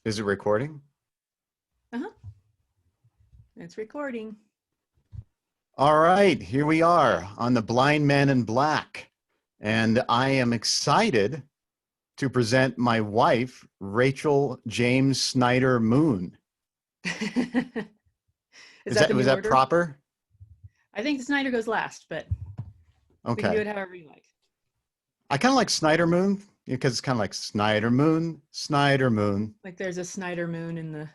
Is it recording? Uh-huh. It's recording. All right, here we are on the Blind Man in Black. And I am excited to present my wife, Rachel James-Snyder Moon. Was that Was that order? proper? I think Snyder goes last, but we can do it however you like. I kind of like Snyder Moon because it's kind of like Snyder Moon, Snyder Moon. Like there's a Snyder moon in the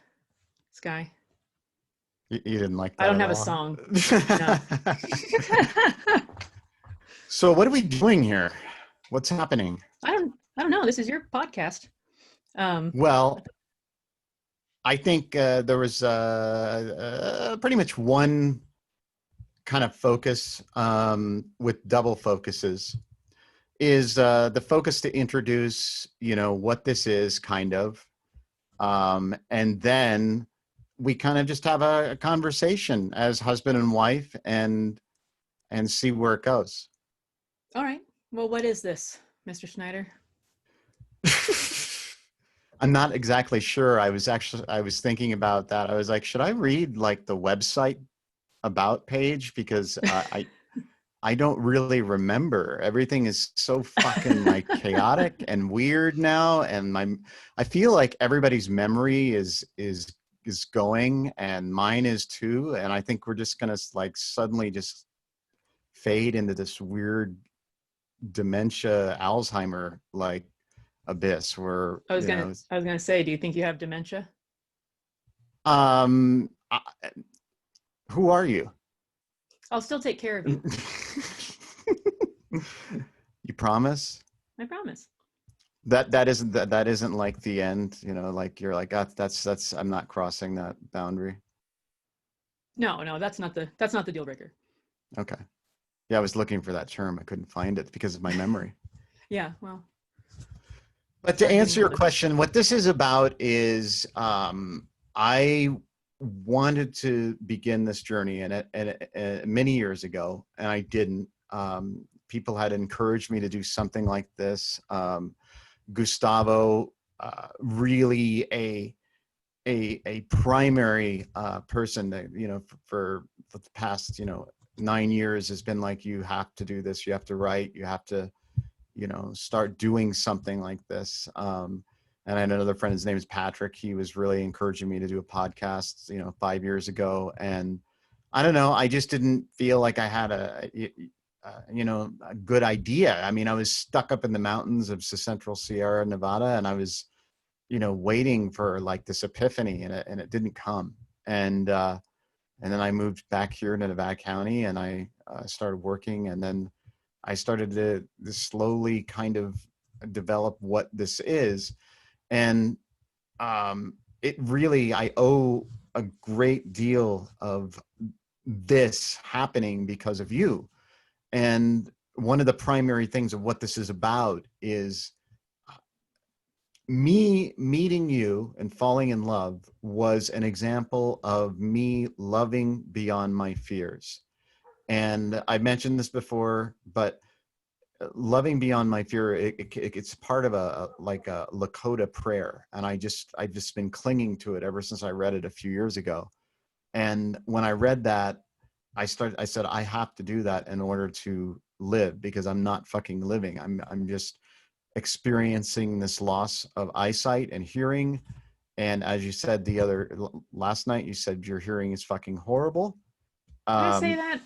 sky. You didn't like that I don't at have all? a song. No. So what are we doing here? What's happening? I don't know. This is your podcast. Well, I think there was pretty much one kind of focus with double focuses is the focus to introduce, what this is kind of. And then we kind of just have a conversation as husband and wife and see where it goes. All right. Well, what is this, Mr. Snyder? I'm not exactly sure. I was thinking about that. I was like, should I read like the website about page? Because I don't really remember. Everything is so fucking like chaotic and weird now. And I feel like everybody's memory is going, and mine is too. And I think we're just going to like suddenly just fade into this weird dementia, Alzheimer, like abyss where I was gonna say, do you think you have dementia? Who are you? I'll still take care of you. You promise? I promise. That isn't like the end, like you're like, that's I'm not crossing that boundary. No, that's not the deal breaker. Okay. Yeah, I was looking for that term. I couldn't find it because of my memory. Yeah, well. But to answer your question, what this is about is I wanted to begin this journey and many years ago, and I didn't. People had encouraged me to do something like this. Gustavo, really a primary person that, for the past, 9 years has been like, you have to do this, you have to write, you have to, start doing something like this. And I had another friend, his name is Patrick. He was really encouraging me to do a podcast, 5 years ago. And I don't know, I just didn't feel like I had a good idea. I mean, I was stuck up in the mountains of Central Sierra Nevada, and I was, waiting for like this epiphany, and it didn't come. And then I moved back here to Nevada County, and I started working, and then I started to slowly kind of develop what this is. And it really, I owe a great deal of this happening because of you. And one of the primary things of what this is about is me meeting you and falling in love was an example of me loving beyond my fears. And I mentioned this before, but loving beyond my fear, it's part of a Lakota prayer. And I've just been clinging to it ever since I read it a few years ago. And when I read that, I said, I have to do that in order to live, because I'm not fucking living. I'm just experiencing this loss of eyesight and hearing. And as you said last night, you said your hearing is fucking horrible. Did I say that?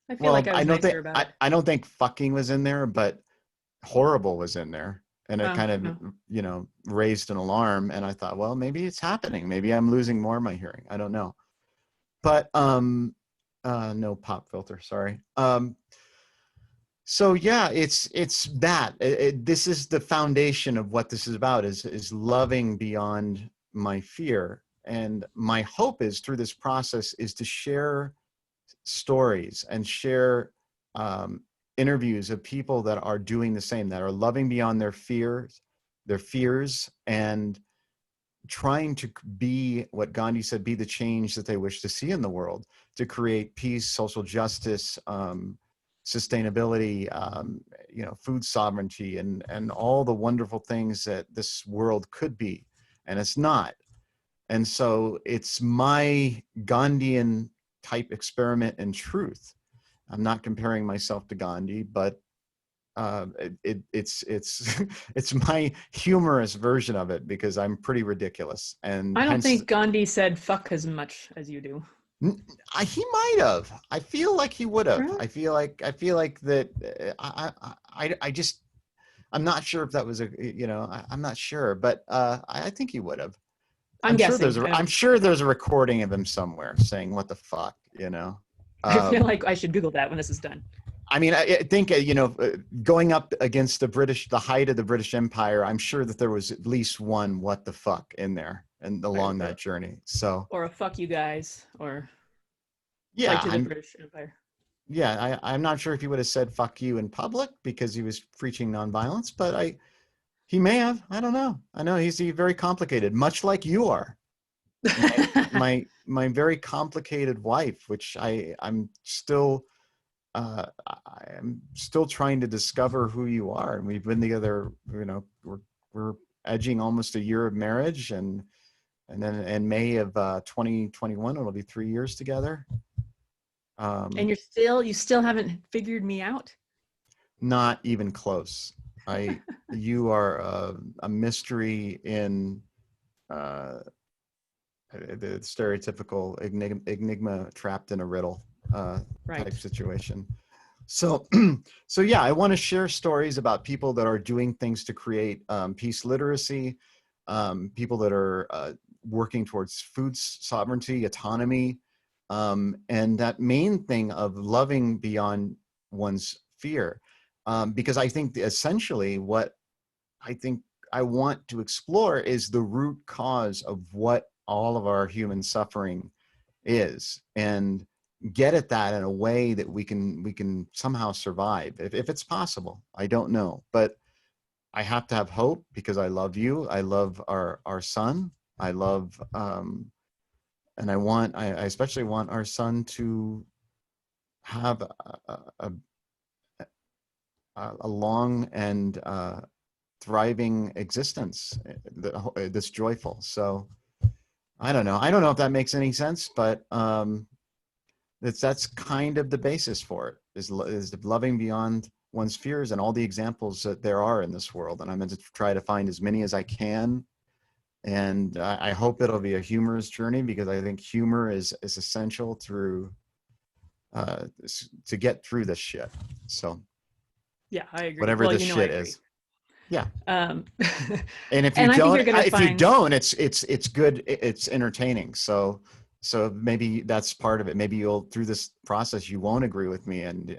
I feel like I was nicer about it. I don't think fucking was in there, but horrible was in there. And it kind of, raised an alarm. And I thought, well, maybe it's happening. Maybe I'm losing more of my hearing. I don't know. But no pop filter, sorry. So yeah, it's that. This is the foundation of what this is about, is loving beyond my fear. And my hope is through this process is to share stories and share interviews of people that are doing the same, that are loving beyond their fears, and trying to be what Gandhi said, be the change that they wish to see in the world, to create peace, social justice, sustainability, food sovereignty, and all the wonderful things that this world could be. And it's not. And so it's my Gandhian type experiment in truth. I'm not comparing myself to Gandhi, but it's it's my humorous version of it, because I'm pretty ridiculous, and I don't hence think Gandhi said fuck as much as you do. he might have. I feel like he would have. Really? I feel like that. I just, I'm not sure if that was a, I'm not sure, but I think he would have. I'm guessing. I'm sure there's a recording of him somewhere saying "what the fuck," I feel like I should Google that when this is done. I mean, I think, going up against the height of the British Empire, I'm sure that there was at least one "what the fuck" in there and along that journey. So, or a "fuck you guys," or yeah, to the British Empire. Yeah, I'm not sure if he would have said "fuck you" in public because he was preaching nonviolence, but he may have. I don't know. I know he's very complicated, much like you are. My very complicated wife, which I'm still trying to discover who you are. And we've been together, we're edging almost a year of marriage, and then in May of 2021 it'll be 3 years together. And you still haven't figured me out? Not even close. You are a mystery in the stereotypical enigma trapped in a riddle type situation. So, yeah, I want to share stories about people that are doing things to create peace literacy, people that are working towards food sovereignty, autonomy, and that main thing of loving beyond one's fear. Because I think essentially what I want to explore is the root cause of what all of our human suffering is, and get at that in a way that we can somehow survive, if it's possible. I don't know, but I have to have hope, because I love you. I love our son. I love, and I especially want our son to have a long and thriving existence, this joyful. So I don't know if that makes any sense, but that's kind of the basis for it, is loving beyond one's fears, and all the examples that there are in this world. And I'm going to try to find as many as I can. And I hope it'll be a humorous journey, because I think humor is essential to get through this shit. So yeah, I agree. Whatever this shit is. Yeah. And if you don't, it's good. It's entertaining. So maybe that's part of it. Maybe through this process, you won't agree with me, and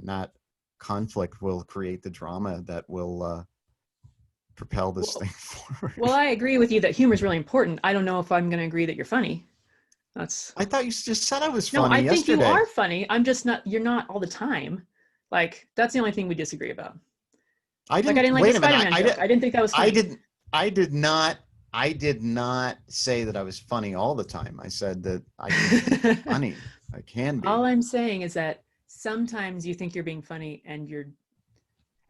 that conflict will create the drama that will propel this thing forward. Well, I agree with you that humor is really important. I don't know if I'm going to agree that you're funny. I thought you just said I was funny. No, I think yesterday. you are funny. I'm just not. You're not all the time. Like, that's the only thing we disagree about. I didn't like the Spider-Man joke. I didn't think that was funny. I did not say that I was funny all the time. I said that I can be funny. I can be. All I'm saying is that sometimes you think you're being funny, and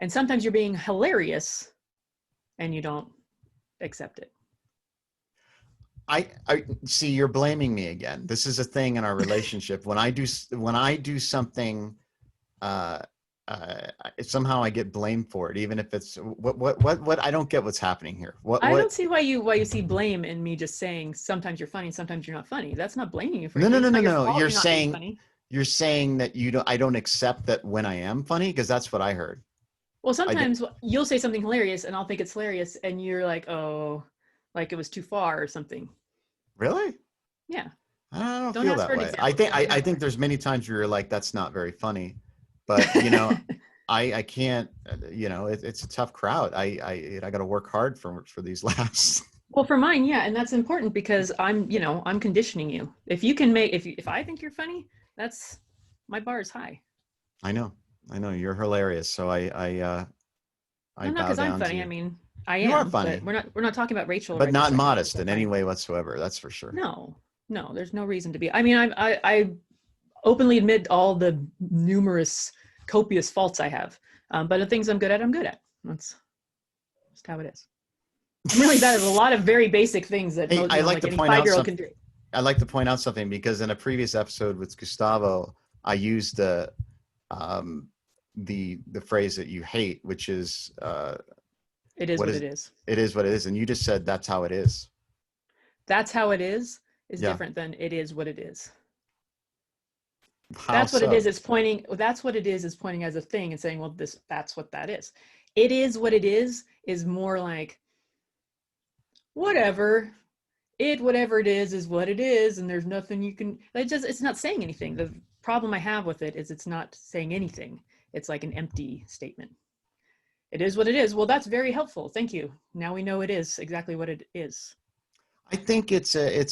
sometimes you're being hilarious, and you don't accept it. I see, you're blaming me again. This is a thing in our relationship. When I do something, somehow I get blamed for it, even if it's what I don't get what's happening here. I don't see why you see blame in me just saying sometimes you're funny, sometimes you're not funny. That's not blaming you for anything. No. You're saying that I don't accept that when I am funny, because that's what I heard. Well, sometimes you'll say something hilarious and I'll think it's hilarious, and you're like, oh, like it was too far or something. Really? Yeah. I don't feel that way. I think there's many times where you're like, that's not very funny. But I can't. It's a tough crowd. I got to work hard for these laughs. Well, for mine, yeah, and that's important, because I'm conditioning you. If you can if I think you're funny, that's my bar is high. I know, you're hilarious. So I not because I'm funny. I mean, I am. You are funny. But we're not talking about Rachel. But not modest in any way whatsoever. That's for sure. No, there's no reason to be. I mean, I openly admit all the numerous copious faults I have, but the things I'm good at, I'm good at. That's just how it is. I'm really bad at a lot of very basic things that Hey, most, I like like to any point out 5-year-old something. can do. I'd like to point out something because in a previous episode with Gustavo, I used um, the phrase that you hate, which is It is what what is it is. it is what it is, and you just said that's how it is. That's how it is Yeah. different than it is what it is. How That's what it so? is. It's pointing. That's what it is pointing as a thing and saying, well, that's what that is. It is what it is more like whatever. Whatever it is what it is, and there's nothing you can. It's not saying anything. The problem I have with it is it's not saying anything. It's like an empty statement. It is what it is. Well, that's very helpful. Thank you. Now we know it is exactly what it is. I think it's a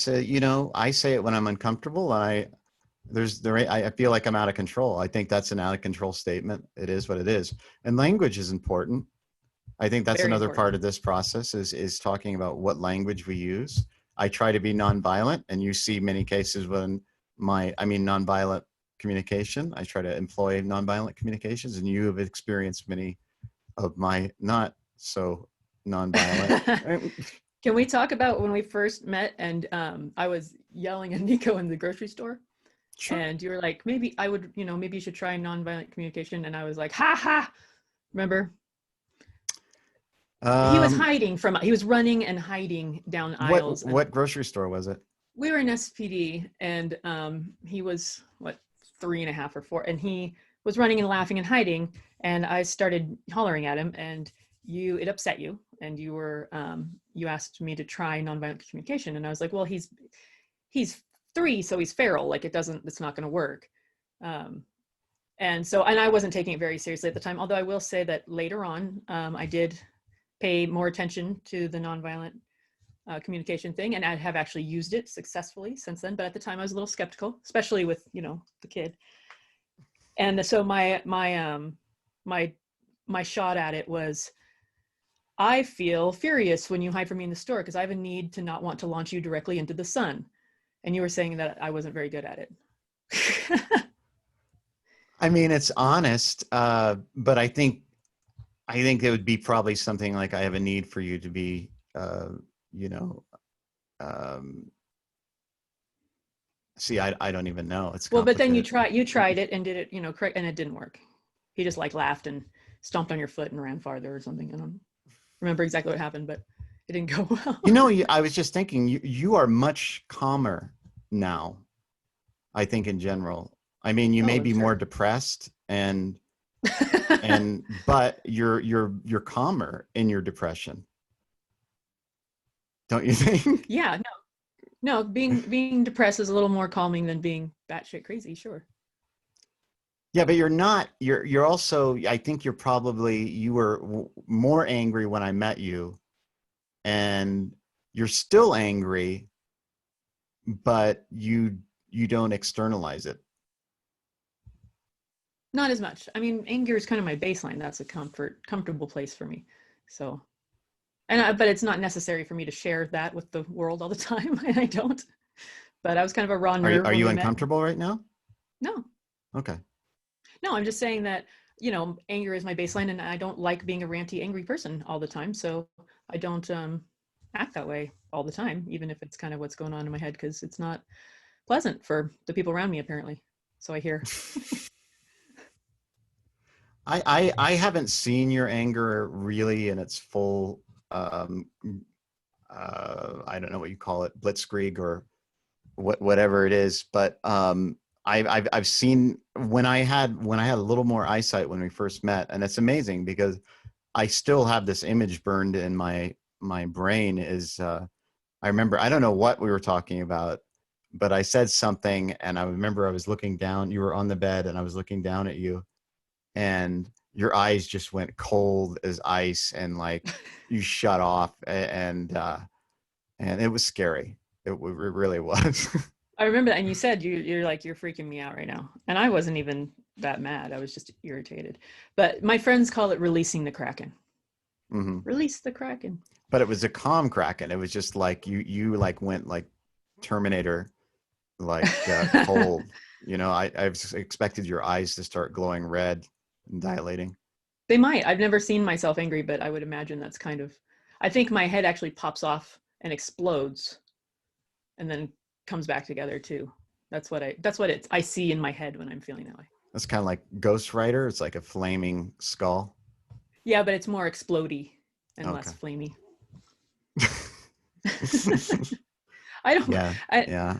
I say it when I'm uncomfortable, and I feel like I'm out of control. I think that's an out of control statement. It is what it is, and language is important. I think that's Very another important. part of this process is talking about what language we use. I try to be nonviolent, and you see many cases when nonviolent communication. I try to employ nonviolent communications, and you have experienced many of my not so nonviolent. Can we talk about when we first met and I was yelling at Nico in the grocery store? Sure. And you were like, maybe I would, maybe you should try nonviolent communication. And I was like, ha ha. Remember? He was he was running and hiding down aisles. What grocery store was it? We were in SPD and he was, 3.5 or 4. And he was running and laughing and hiding. And I started hollering at him and it upset you. And you asked me to try nonviolent communication. And I was like, well, he's 3, so he's feral. Like it's not going to work. And I wasn't taking it very seriously at the time, although I will say that later on, I did pay more attention to the nonviolent communication thing, and I have actually used it successfully since then. But at the time I was a little skeptical, especially with, the kid. And so my shot at it was, I feel furious when you hide from me in the store because I have a need to not want to launch you directly into the sun. And you were saying that I wasn't very good at it. I mean, it's honest, but I think it would be probably something like, I have a need for you to be, see, I don't even know. It's well, but then you complicated. tried it and did it, correct, and it didn't work. He just laughed and stomped on your foot and ran farther or something. I don't remember exactly what happened, but it didn't go well. I was just thinking, you are much calmer now, I think, in general. I mean, you may be more depressed but you're calmer in your depression. Don't you think? Yeah, no, being depressed is a little more calming than being batshit crazy, sure. Yeah, but you're also, I think you were more angry when I met you, and you're still angry, but you don't externalize it. Not as much. I mean, anger is kind of my baseline. That's a comfortable place for me. So, but it's not necessary for me to share that with the world all the time, and I don't. But I was kind of a raw nerve. Are you uncomfortable right now? No. Okay. No, I'm just saying that, anger is my baseline, and I don't like being a ranty, angry person all the time. So I don't act that way all the time, even if it's kind of what's going on in my head, because it's not pleasant for the people around me, apparently. So I hear. I haven't seen your anger really in its full, I don't know what you call it, blitzkrieg or whatever it is, but I've seen when I had a little more eyesight when we first met, and it's amazing because I still have this image burned in my brain. I remember, I don't know what we were talking about, but I said something, and I remember I was looking down. You were on the bed, and I was looking down at you, and your eyes just went cold as ice, and like you shut off, and it was scary. It really was. I remember that, and you said you're like, you're freaking me out right now, and I wasn't even that mad. I was just irritated. But my friends call it releasing the Kraken. Mm-hmm. Release the Kraken. But it was a calm Kraken. It was just like you like went like Terminator, like cold. I've expected your eyes to start glowing red and dilating. They might. I've never seen myself angry, but I would imagine that's kind of. I think my head actually pops off and explodes and then comes back together too. That's what I see in my head when I'm feeling that way. That's kind of like Ghost Rider. It's like a flaming skull. Yeah, but it's more explodey and less Okay. flamey. I don't. Yeah. I, Yeah.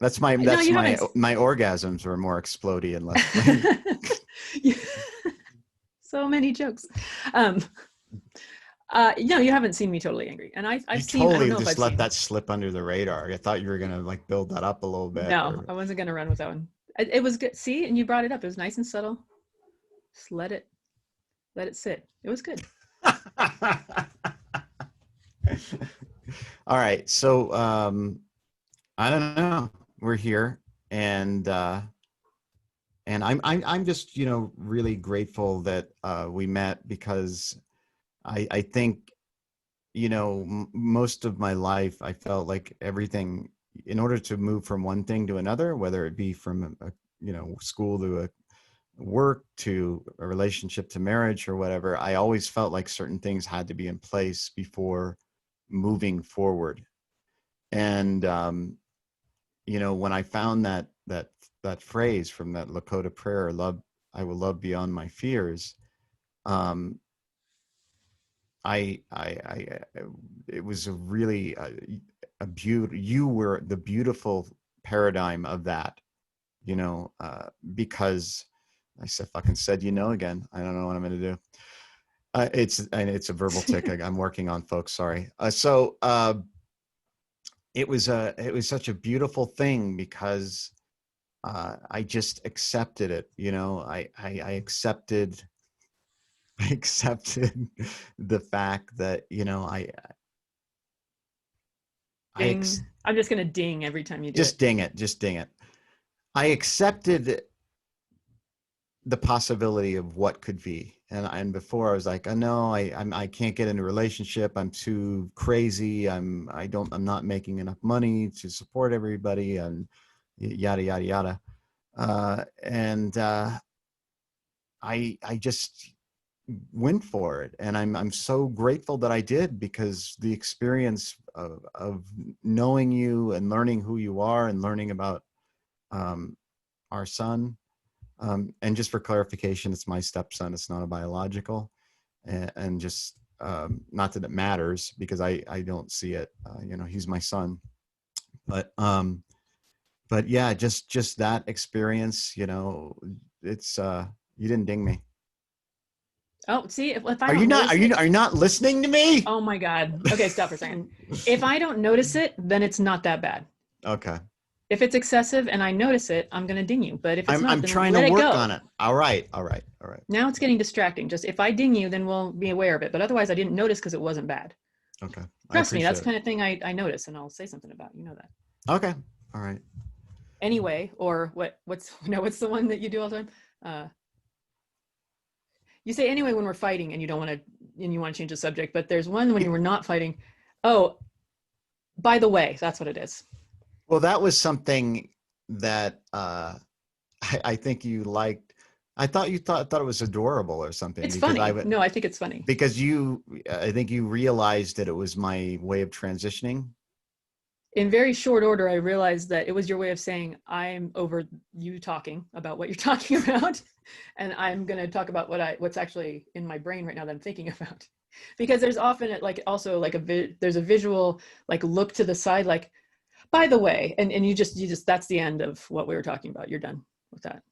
That's my no, you my haven't. my orgasms were more explodey and less flaming. Yeah. So many jokes. No, you haven't seen me totally angry, and I've You seen. I totally don't know if just I've let seen. that slip under the radar. I thought you were gonna like build that up a little bit. No, Or... I wasn't gonna run with that one. It was good. See, and you brought it up. It was nice and subtle. Just let it sit. It was good. All right. So I don't know. We're here, and I'm just, you know, really grateful that we met, because I think, you know, most of my life I felt like everything, in order to move from one thing to another, whether it be from a, you know, school to a work to a relationship to marriage or whatever, I always felt like certain things had to be in place before moving forward. And you know, when I found that phrase from that Lakota prayer, "Love, I will love beyond my fears," um, I it was a really a beauty. You were the beautiful paradigm of that, you know, because I said fucking said, you know, again. I don't know what I'm gonna do. It's a verbal tick I'm working on, folks. Sorry. It was such a beautiful thing, because I just accepted it. You know, I accepted the fact that, you know, Ding. I'm just gonna ding every time you do just it. ding it, just ding it. I accepted the possibility of what could be. And before I was like, oh no, I can't get into a relationship. I'm too crazy. I'm not making enough money to support everybody, and yada, yada, yada. I just went for it. And I'm so grateful that I did, because the experience of knowing you and learning who you are and learning about our son, and just for clarification, it's my stepson. It's not a biological, and just not that it matters, because I don't see it. You know, he's my son, but yeah, just that experience. You know, it's you didn't ding me. Oh, see, if I Are you don't not? notice it, Are you not listening to me? oh my God. Okay, stop for a second. If I don't notice it, then it's not that bad. Okay. If it's excessive and I notice it, I'm gonna ding you. But if it's not, I'm then trying to let it work go. on it. All right. All right. All right. Now it's getting distracting. Just if I ding you, then we'll be aware of it. But otherwise, I didn't notice because it wasn't bad. Okay. I Trust me, that's appreciate the it. kind of thing I notice and I'll say something about. You know that. Okay. All right. Anyway, or what's the one that you do all the time? You say anyway when we're fighting and you don't want to, and you want to change the subject, but there's one when you were not fighting. Oh, by the way, that's what it is. Well, that was something that I think you liked. I thought you thought it was adorable or something, It's because funny. No, I think it's funny. I think you realized that it was my way of transitioning. In very short order, I realized that it was your way of saying, I'm over you talking about what you're talking about. And I'm going to talk about what's actually in my brain right now that I'm thinking about. Because there's often like also like there's a visual, like look to the side, like, by the way, and you just, that's the end of what we were talking about. You're done with that.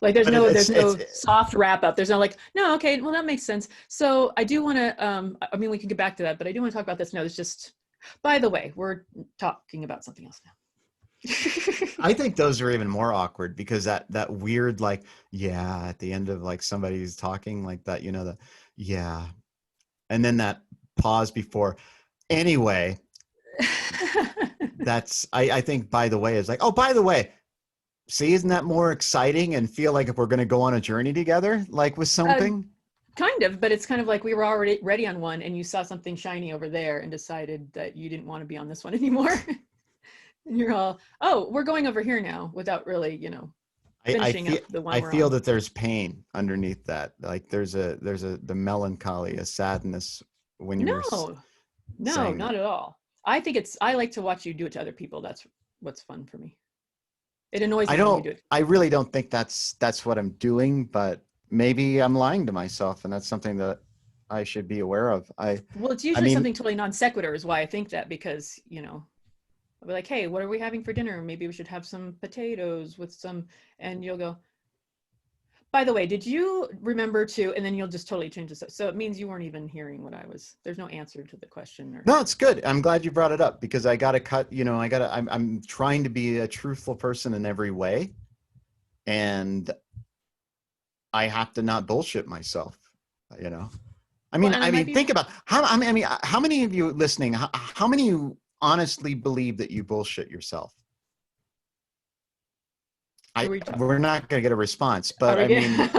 Like there's But no soft wrap up. There's no like, no, okay, well that makes sense. So I do want to, I mean, we can get back to that, but I do want to talk about this now. It's just, by the way, we're talking about something else now. I think those are even more awkward, because that weird, like, yeah, at the end of like somebody's talking like that, you know, the yeah, and then that pause before. Anyway, that's I think by the way is like, oh, by the way, see, isn't that more exciting and feel like if we're going to go on a journey together, like with something? Kind of, but it's kind of like we were already ready on one and you saw something shiny over there and decided that you didn't want to be on this one anymore. And you're all, oh, we're going over here now, without really, you know, finishing up the one I we're feel on. that there's pain underneath that. Like there's the melancholy, a sadness when you were No, saying not that. at all. I like to watch you do it to other people. That's what's fun for me. It annoys me when you do it. I really don't think that's what I'm doing, but maybe I'm lying to myself, and that's something that I should be aware of. Well, it's I usually mean, something totally non sequitur is why I think that, because, I'll be like, hey, what are we having for dinner? Maybe we should have some potatoes with some, and you'll go, by the way, did you remember to, and then you'll just totally change this. So it means you weren't even hearing there's no answer to the question. no, it's good. I'm glad you brought it up, because I got to cut, I'm trying to be a truthful person in every way. And I have to not bullshit myself, I Well, mean, and I might be, think about how many of you listening, how many of you honestly believe that you bullshit yourself? We're not going to get a response, but I mean,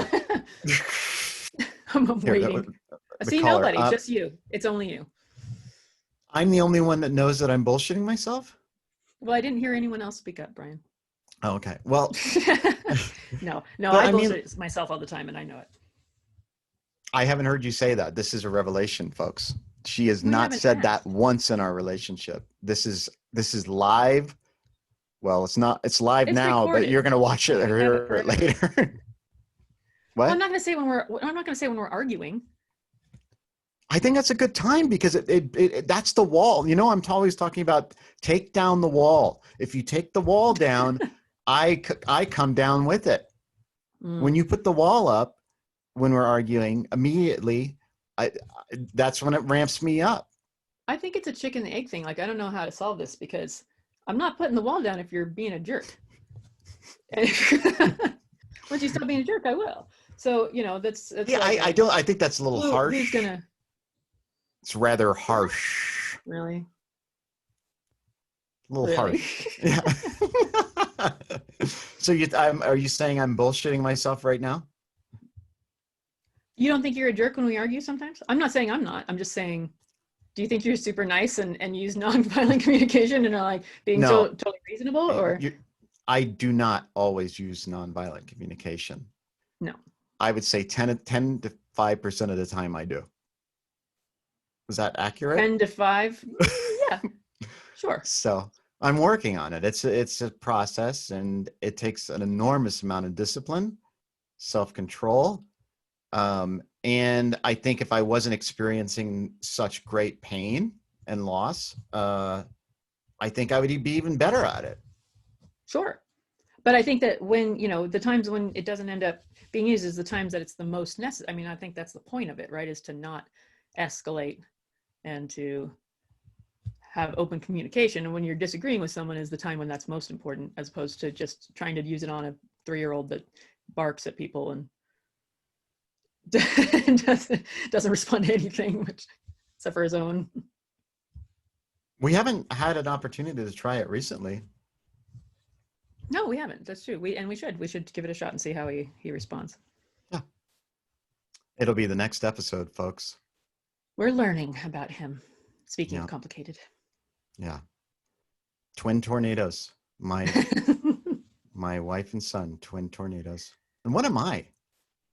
I'm here, waiting. I the see caller. nobody, just you. It's only you. I'm the only one that knows that I'm bullshitting myself? Well, I didn't hear anyone else speak up, Brian. Oh, okay. Well, no, but I I mean, bullshit myself all the time, and I know it. I haven't heard you say that. This is a revelation, folks. She has We not haven't said asked. that once in our relationship. This is live. Well, it's not. It's live It's now, but recorded. you're going to watch it We or have hear it later. Well, What? I'm not going to say when we're arguing. I think that's a good time, because that's the wall. I'm always talking about take down the wall. If you take the wall down, I come down with it. When you put the wall up, when we're arguing, immediately, that's when it ramps me up. I think it's a chicken and egg thing. Like, I don't know how to solve this, because I'm not putting the wall down if you're being a jerk. And once you stop being a jerk, I will. So, that's Yeah, like I think that's a little harsh. Who's gonna? It's rather harsh. Really? A little Really? harsh. Yeah. So are you saying I'm bullshitting myself right now? You don't think you're a jerk when we argue sometimes? I'm not saying I'm not. I'm just saying, do you think you're super nice and use nonviolent communication and are like being totally reasonable? Or I do not always use nonviolent communication. No. I would say 10 to 5% of the time I do. Is that accurate? 10 to 5? Yeah, sure. So I'm working on it. It's a process, and it takes an enormous amount of discipline, self-control. And I think if I wasn't experiencing such great pain and loss, I think I would be even better at it. Sure. But I think that when, the times when it doesn't end up being used is the times that it's the most necessary. I mean, I think that's the point of it, right? Is to not escalate and to have open communication. And when you're disagreeing with someone is the time when that's most important, as opposed to just trying to use it on a 3-year-old that barks at people and doesn't respond to anything, except for his own. We haven't had an opportunity to try it recently. No, we haven't. That's true. We should give it a shot and see how he responds. Yeah. It'll be the next episode, folks. We're learning about him. Speaking of complicated. Yeah. Twin tornadoes. My wife and son, twin tornadoes. And what am I?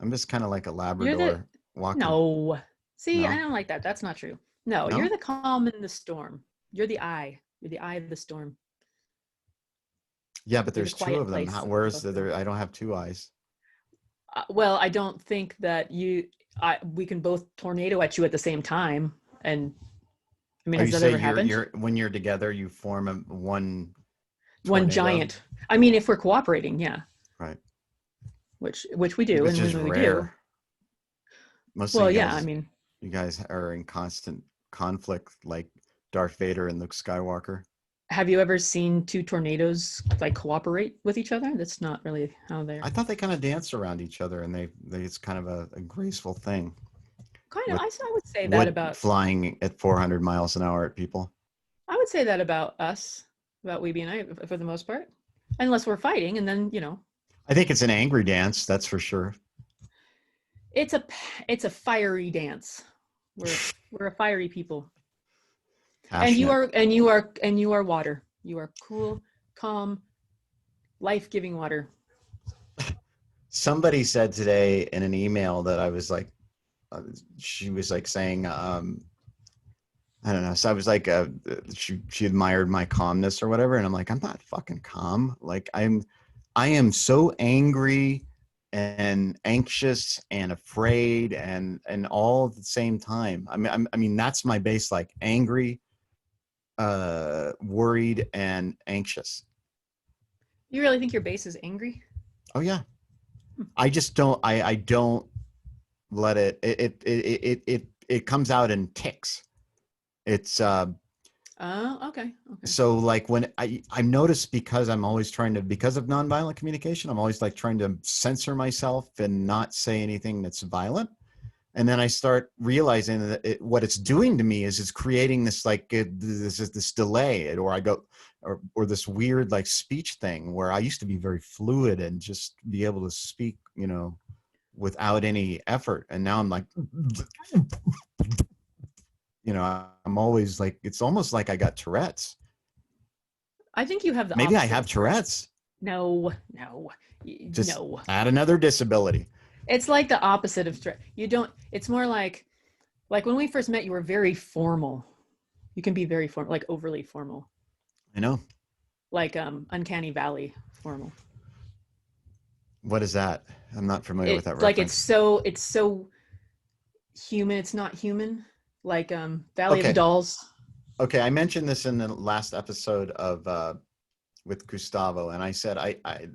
I'm just kind of like a Labrador walking. No. See, no? I don't like that. That's not true. No, you're the calm in the storm. You're the eye. You're the eye of the storm. Yeah, but there's 2 of them. Where's the? I don't have 2 eyes. Well, I don't think that we can both tornado at you at the same time. And I mean, has that ever happened? When you're together, you form one giant. I mean, if we're cooperating, yeah. Right. Which we do, which is rare. Mostly, you guys are in constant conflict, like Darth Vader and Luke Skywalker. Have you ever seen 2 tornadoes like cooperate with each other? That's not really how they're. I thought they kind of dance around each other, and it's kind of a graceful thing. Kind of, I would say that about flying at 400 miles an hour at people. I would say that about us, about Weeby and I, for the most part, unless we're fighting, and then I think it's an angry dance, that's for sure. It's a fiery dance. We're a fiery people. Passionate. And you are water. You are cool, calm, life-giving water. Somebody said today in an email that I was like, she was like saying, I don't know. So I was like, she admired my calmness or whatever. And I'm like, I'm not fucking calm. Like I am so angry and anxious and afraid and all at the same time. I mean, that's my base, like angry, worried and anxious. You really think your base is angry? Oh yeah. I just don't, I don't let it comes out in tics. It's, Oh, okay. so like when I've noticed, because I'm always trying to, because of nonviolent communication, I'm always like trying to censor myself and not say anything that's violent. And then I start realizing that what it's doing to me is it's creating this like this delay, or I go, or this weird like speech thing where I used to be very fluid and just be able to speak, you know, without any effort. And now I'm like, you know, I'm always like, it's almost like I got Tourette's. I think you have the Maybe I opposite have of Tourette's. Tourette's. No, Just no. add another disability. It's like the opposite of stress. You don't, it's more like when we first met, you were very formal. You can be very formal, like overly formal. I know. Like Uncanny Valley formal. What is that? I'm not familiar with that reference. Like it's so human. It's not human. Like Valley of the Okay. Dolls. Okay, I mentioned this in the last episode of with Gustavo, and I said I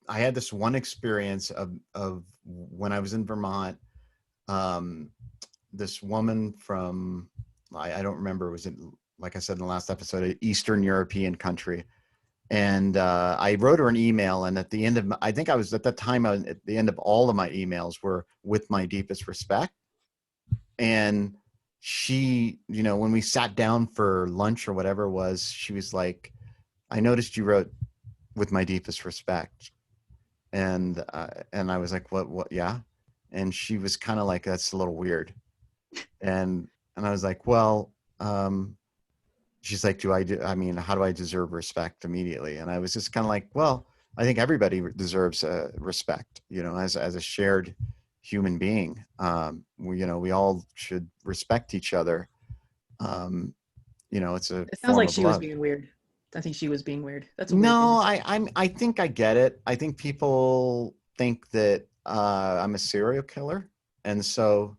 had this one experience of when I was in Vermont. This woman from I don't remember, was it, like I said in the last episode, an Eastern European country, and I wrote her an email, and at the end of I think I was at that time at the end of all of my emails were with my deepest respect. And she, you know, when we sat down for lunch or whatever it was, she was like, I noticed you wrote with my deepest respect. And I was like, what? Yeah. And she was kind of like, that's a little weird. And I was like, well, she's like, I mean, how do I deserve respect immediately? And I was just kind of like, well, I think everybody deserves respect, you know, as a shared human being. We all should respect each other. You know, it's a It sounds form like of she was love. being weird. I think she was being weird. That's a weird thing No, to say. I think I get it. I think people think that I'm a serial killer, and so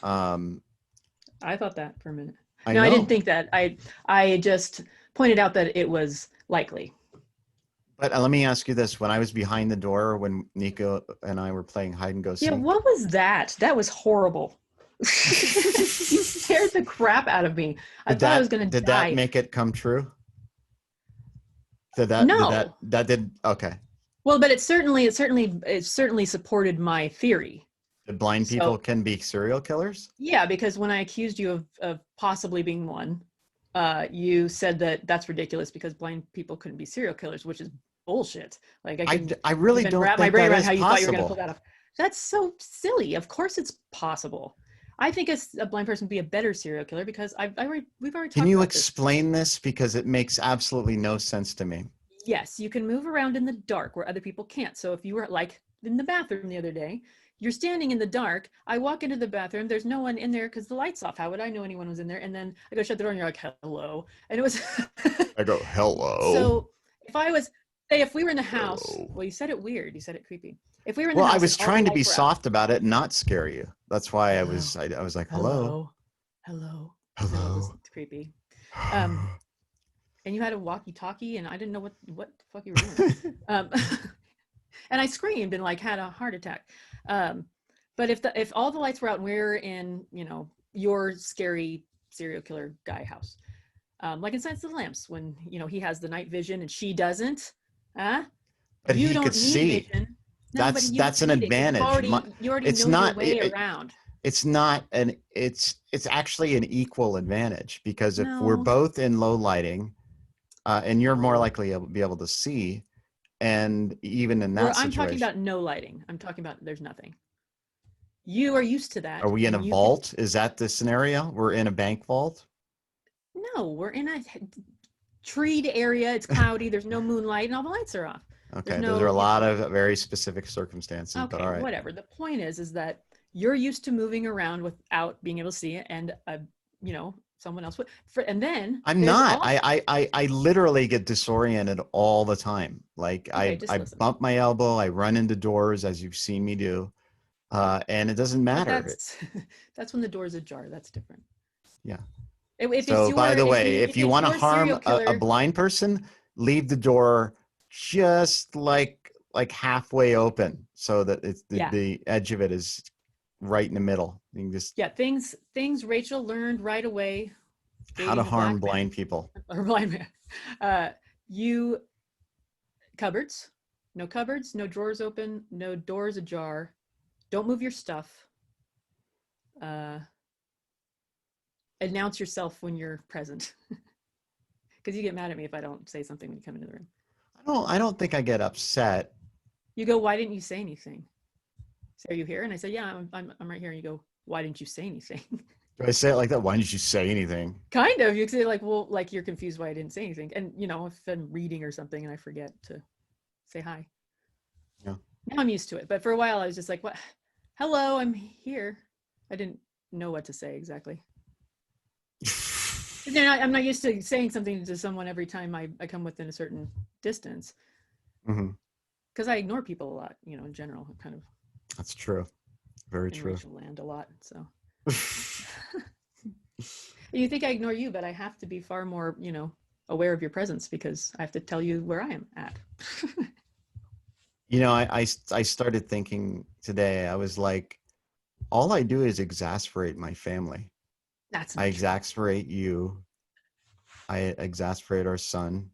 I thought that for a minute. I No, I didn't know. think that. I just pointed out that it was likely. But let me ask you this: when I was behind the door, when Nico and I were playing hide and go Yeah, seek, what was that? That was horrible. You scared the crap out of me. I thought I was gonna did that die. make it come true? No. That did okay? Well, but it certainly supported my theory. Did blind So people can be serial killers? yeah, because when I accused you of possibly being one, you said that that's ridiculous because blind people couldn't be serial killers, which is bullshit. Like I can't really even don't wrap my think brain that around is how you thought you were going to pull possible. that off. That's so silly. Of course it's possible. I think a blind person would be a better serial killer because we've already Can talked you about this. explain this, because it makes absolutely no sense to me? Yes, you can move around in the dark where other people can't. So if you were like in the bathroom the other day, you're standing in the dark. I walk into the bathroom. There's no one in there because the light's off. How would I know anyone was in there? And then I go shut the door and you're like, hello. And it was. I go, hello. So if I was, say, if we were in the house, Hello. well, you said it weird. You said it creepy. If we were in the Well, I house and was all the trying to be lights were out, soft about it and not scare you. That's why hello, I was like, hello. hello, hello. No, it was Hello. creepy. Um, and you had a walkie-talkie, and I didn't know what the fuck you were doing. And I screamed and like had a heart attack. But if all the lights were out and we're in, your scary serial killer guy house, like in Silence of the Lambs, when he has the night vision and she doesn't, But you he could don't need see. vision. No, but you That's don't an need it because advantage. you already It's know your not way around. it's not an it's actually an equal advantage, because if we're No, both in low lighting, and you're more no. likely to be able to see, and even in that I'm talking situation, about no lighting. I'm talking about there's nothing. You are used to are that, we in a and you can. vault? Is that the scenario? We're in a bank vault? No, we're in a treed area. It's cloudy. There's no moonlight, and all the lights are off. There's Okay, those are no, a lot of very specific circumstances, but okay, all right. whatever. The point is that you're used to moving around without being able to see it, and someone else would. And then I'm there's not. also, I literally get disoriented all the time. Like okay, just I listen. bump my elbow, I run into doors as you've seen me do. And it doesn't But matter. that's that's when the door's ajar. That's different. Yeah. If it's So by your the way, if if you it's want to your serial harm a killer, blind person, leave the door just like halfway open so that it's yeah, the edge of it is right in the middle. You can just yeah, things Rachel learned right away how to dating a harm black blind man people. or blind man. You cupboards, no cupboards, no drawers open, no doors ajar. Don't move your stuff. Uh, Announce yourself when you're present, because you get mad at me if I don't say something when you come into the room. I don't think I get upset. You go, why didn't you say anything? Say, are you here? And I say, yeah, I'm right here. And you go, why didn't you say anything? Do I say it like that? Why didn't you say anything? Kind of. You could say like, well, like you're confused why I didn't say anything. And you know, if I'm reading or something and I forget to say hi. Yeah. Now I'm used to it. But for a while I was just like, what? Hello, I'm here. I didn't know what to say exactly. I'm not used to saying something to someone every time I come within a certain distance. Mm-hmm. Because I ignore people a lot, you know, in general, kind of That's true. Very in true. racial land a lot. So you think I ignore you, but I have to be far more, you know, aware of your presence because I have to tell you where I am at. You know, I started thinking today, I was like, all I do is exasperate my family. That's I not true. exasperate you. I exasperate our son.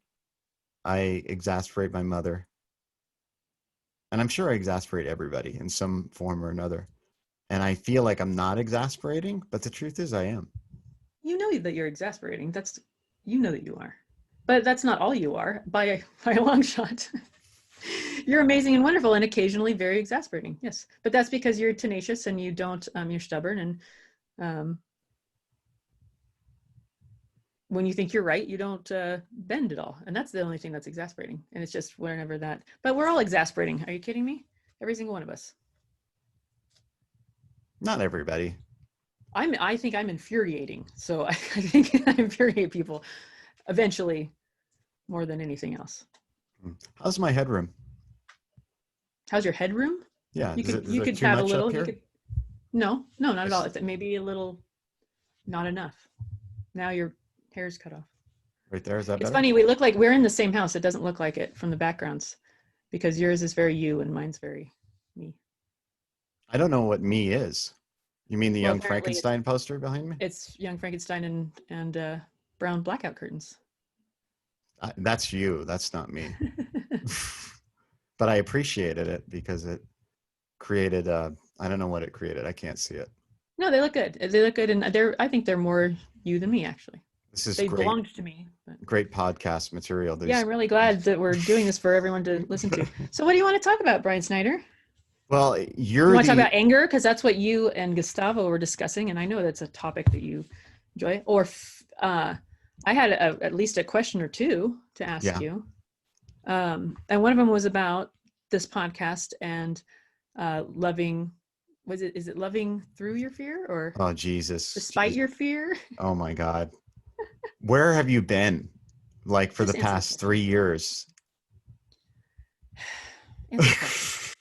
I exasperate my mother. And I'm sure I exasperate everybody in some form or another. And I feel like I'm not exasperating, but the truth is I am. You know that you're exasperating. That's, you know that you are, but that's not all you are by a long shot. You're amazing and wonderful and occasionally very exasperating. Yes. But that's because you're tenacious and you don't, you're stubborn. And when you think you're right, you don't bend at all. And that's the only thing that's exasperating. And it's just whenever that, but we're all exasperating. Are you kidding me? Every single one of us. Not everybody. I think I'm infuriating. So I think I infuriate people eventually more than anything else. How's my headroom? How's your headroom? Yeah. You Is could there too have a much up little. You here? could no, not at all. It's It's maybe a little, not enough. Now your hair's cut off. right there. Is that It's better? funny. We look like we're in the same house. It doesn't look like it from the backgrounds because yours is very you and mine's very me. I don't know what me is. You mean the Well, Young apparently Frankenstein poster behind me? it's Young Frankenstein and brown blackout curtains. That's you. That's not me. But I appreciated it because it created I don't know what it created. I can't see it. No, they look good. They look good, and I think they're more you than me actually. This is They great, belonged to me. But great podcast material. yeah, I'm really glad that we're doing this for everyone to listen to. So what do you want to talk about, Brian Snyder? Well, You you're want to talk the about anger? Because that's what you and Gustavo were discussing, and I know that's a topic that you enjoy. Or I had at least a question or two to ask yeah. you, and one of them was about this podcast and loving. Is it loving through your fear or Oh Jesus. despite your fear? Oh my God. Where have you been? Like for the Just answer the past question. 3 years? Answer the question.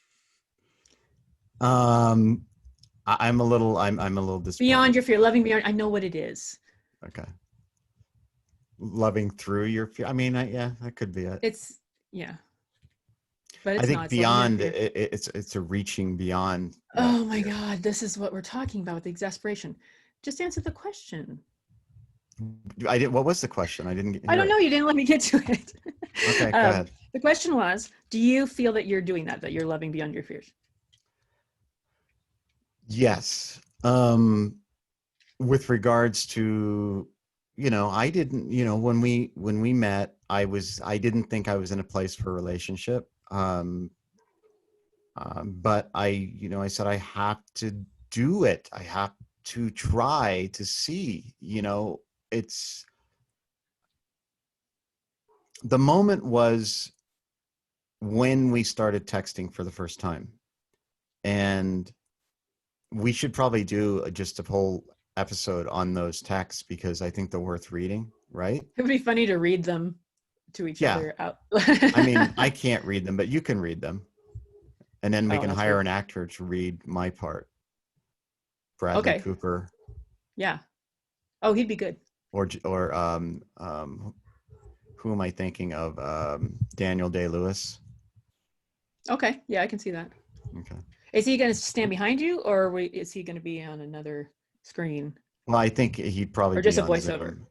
I'm a little Beyond disappointed. your fear, loving beyond. I know what it is. Okay. Loving through your fear. I mean, yeah, that could be it. It's yeah, but I it's not. think It's loving beyond beyond fear. it's a reaching beyond that Oh my fear. God, this is what we're talking about with the exasperation. Just answer the question. I did. What was the question? I didn't I hear don't it. know. You didn't let me get to it. Okay, go ahead. The question was, do you feel that you're doing that you're loving beyond your fears? Yes. With regards to, I didn't, when we met, I didn't think I was in a place for a relationship. But I said, I have to do it. I have to try to see, it's the moment was when we started texting for the first time. And we should probably do just a whole episode on those texts because I think they're worth reading, right? It would be funny to read them to each Yeah. other out. I mean, I can't read them, but you can read them. And then we Oh, can that's hire good. an actor to read my part. Bradley Okay. Cooper Yeah. Oh, he'd be good. or who am I thinking of? Daniel Day-Lewis. Okay. Yeah, I can see that. Okay. Is he going to stand behind you, or is he going to be on another screen, Well, I think he'd probably or be just a on voiceover? Zoom.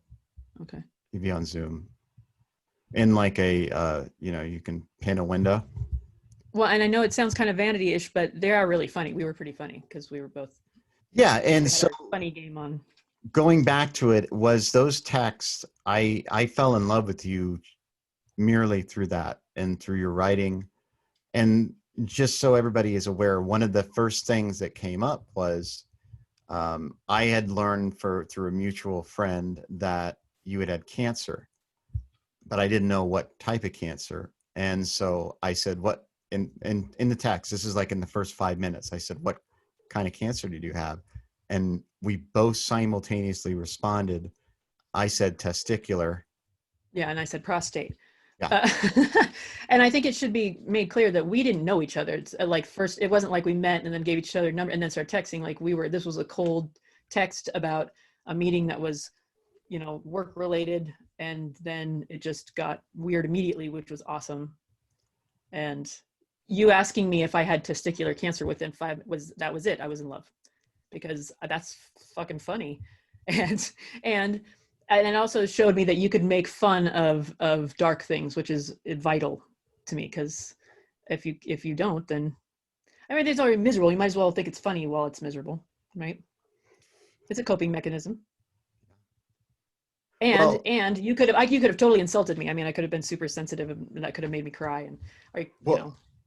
Okay. He'd be on Zoom. In like a, you can pin a window. Well, and I know it sounds kind of vanity-ish, but they are really funny. We were pretty funny because we were both. Yeah, and We had so our funny game on. going back to it, was those texts, I fell in love with you merely through that and through your writing. And just so everybody is aware, one of the first things that came up was I had learned through a mutual friend that you had cancer, but I didn't know what type of cancer. And so I said, what in the text, this is like in the first 5 minutes, I said, what kind of cancer did you have? And we both simultaneously responded. I said testicular. Yeah, and I said prostate. Yeah. Uh, and I think it should be made clear that we didn't know each other. It's like first, it wasn't like we met and then gave each other a number and then started texting. Like this was a cold text about a meeting that was, work related. And then it just got weird immediately, which was awesome. And you asking me if I had testicular cancer within that was it. I was in love because that's fucking funny. And it also showed me that you could make fun of dark things, which is vital to me, because if you don't, then I mean, it's already miserable. You might as well think it's funny while it's miserable, right? It's a coping mechanism. And Well, you could have totally insulted me. I mean, I could have been super sensitive, and that could have made me cry. And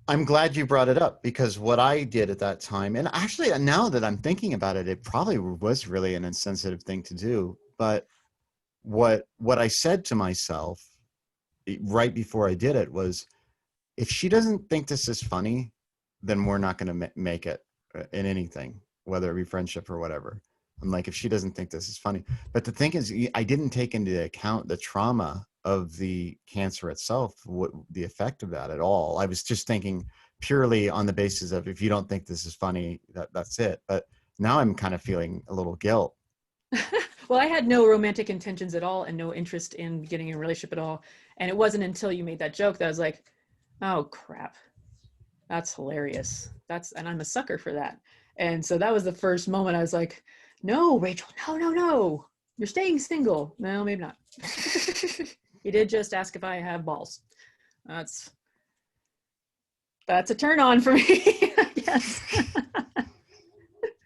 I'm glad you brought it up, because what I did at that time, and actually now that I'm thinking about it, it probably was really an insensitive thing to do. But what I said to myself right before I did it was, if she doesn't think this is funny, then we're not going to make it in anything, whether it be friendship or whatever. I'm like, if she doesn't think this is funny. But the thing is, I didn't take into account the trauma of the cancer itself, the effect of that at all. I was just thinking purely on the basis of, if you don't think this is funny, that's it. But now I'm kind of feeling a little guilt. Well, I had no romantic intentions at all and no interest in getting in a relationship at all. And it wasn't until you made that joke that I was like, oh crap, that's hilarious. And I'm a sucker for that. And so that was the first moment I was like, no, Rachel, no. You're staying single. No, maybe not. You did just ask if I have balls. That's a turn on for me, I guess.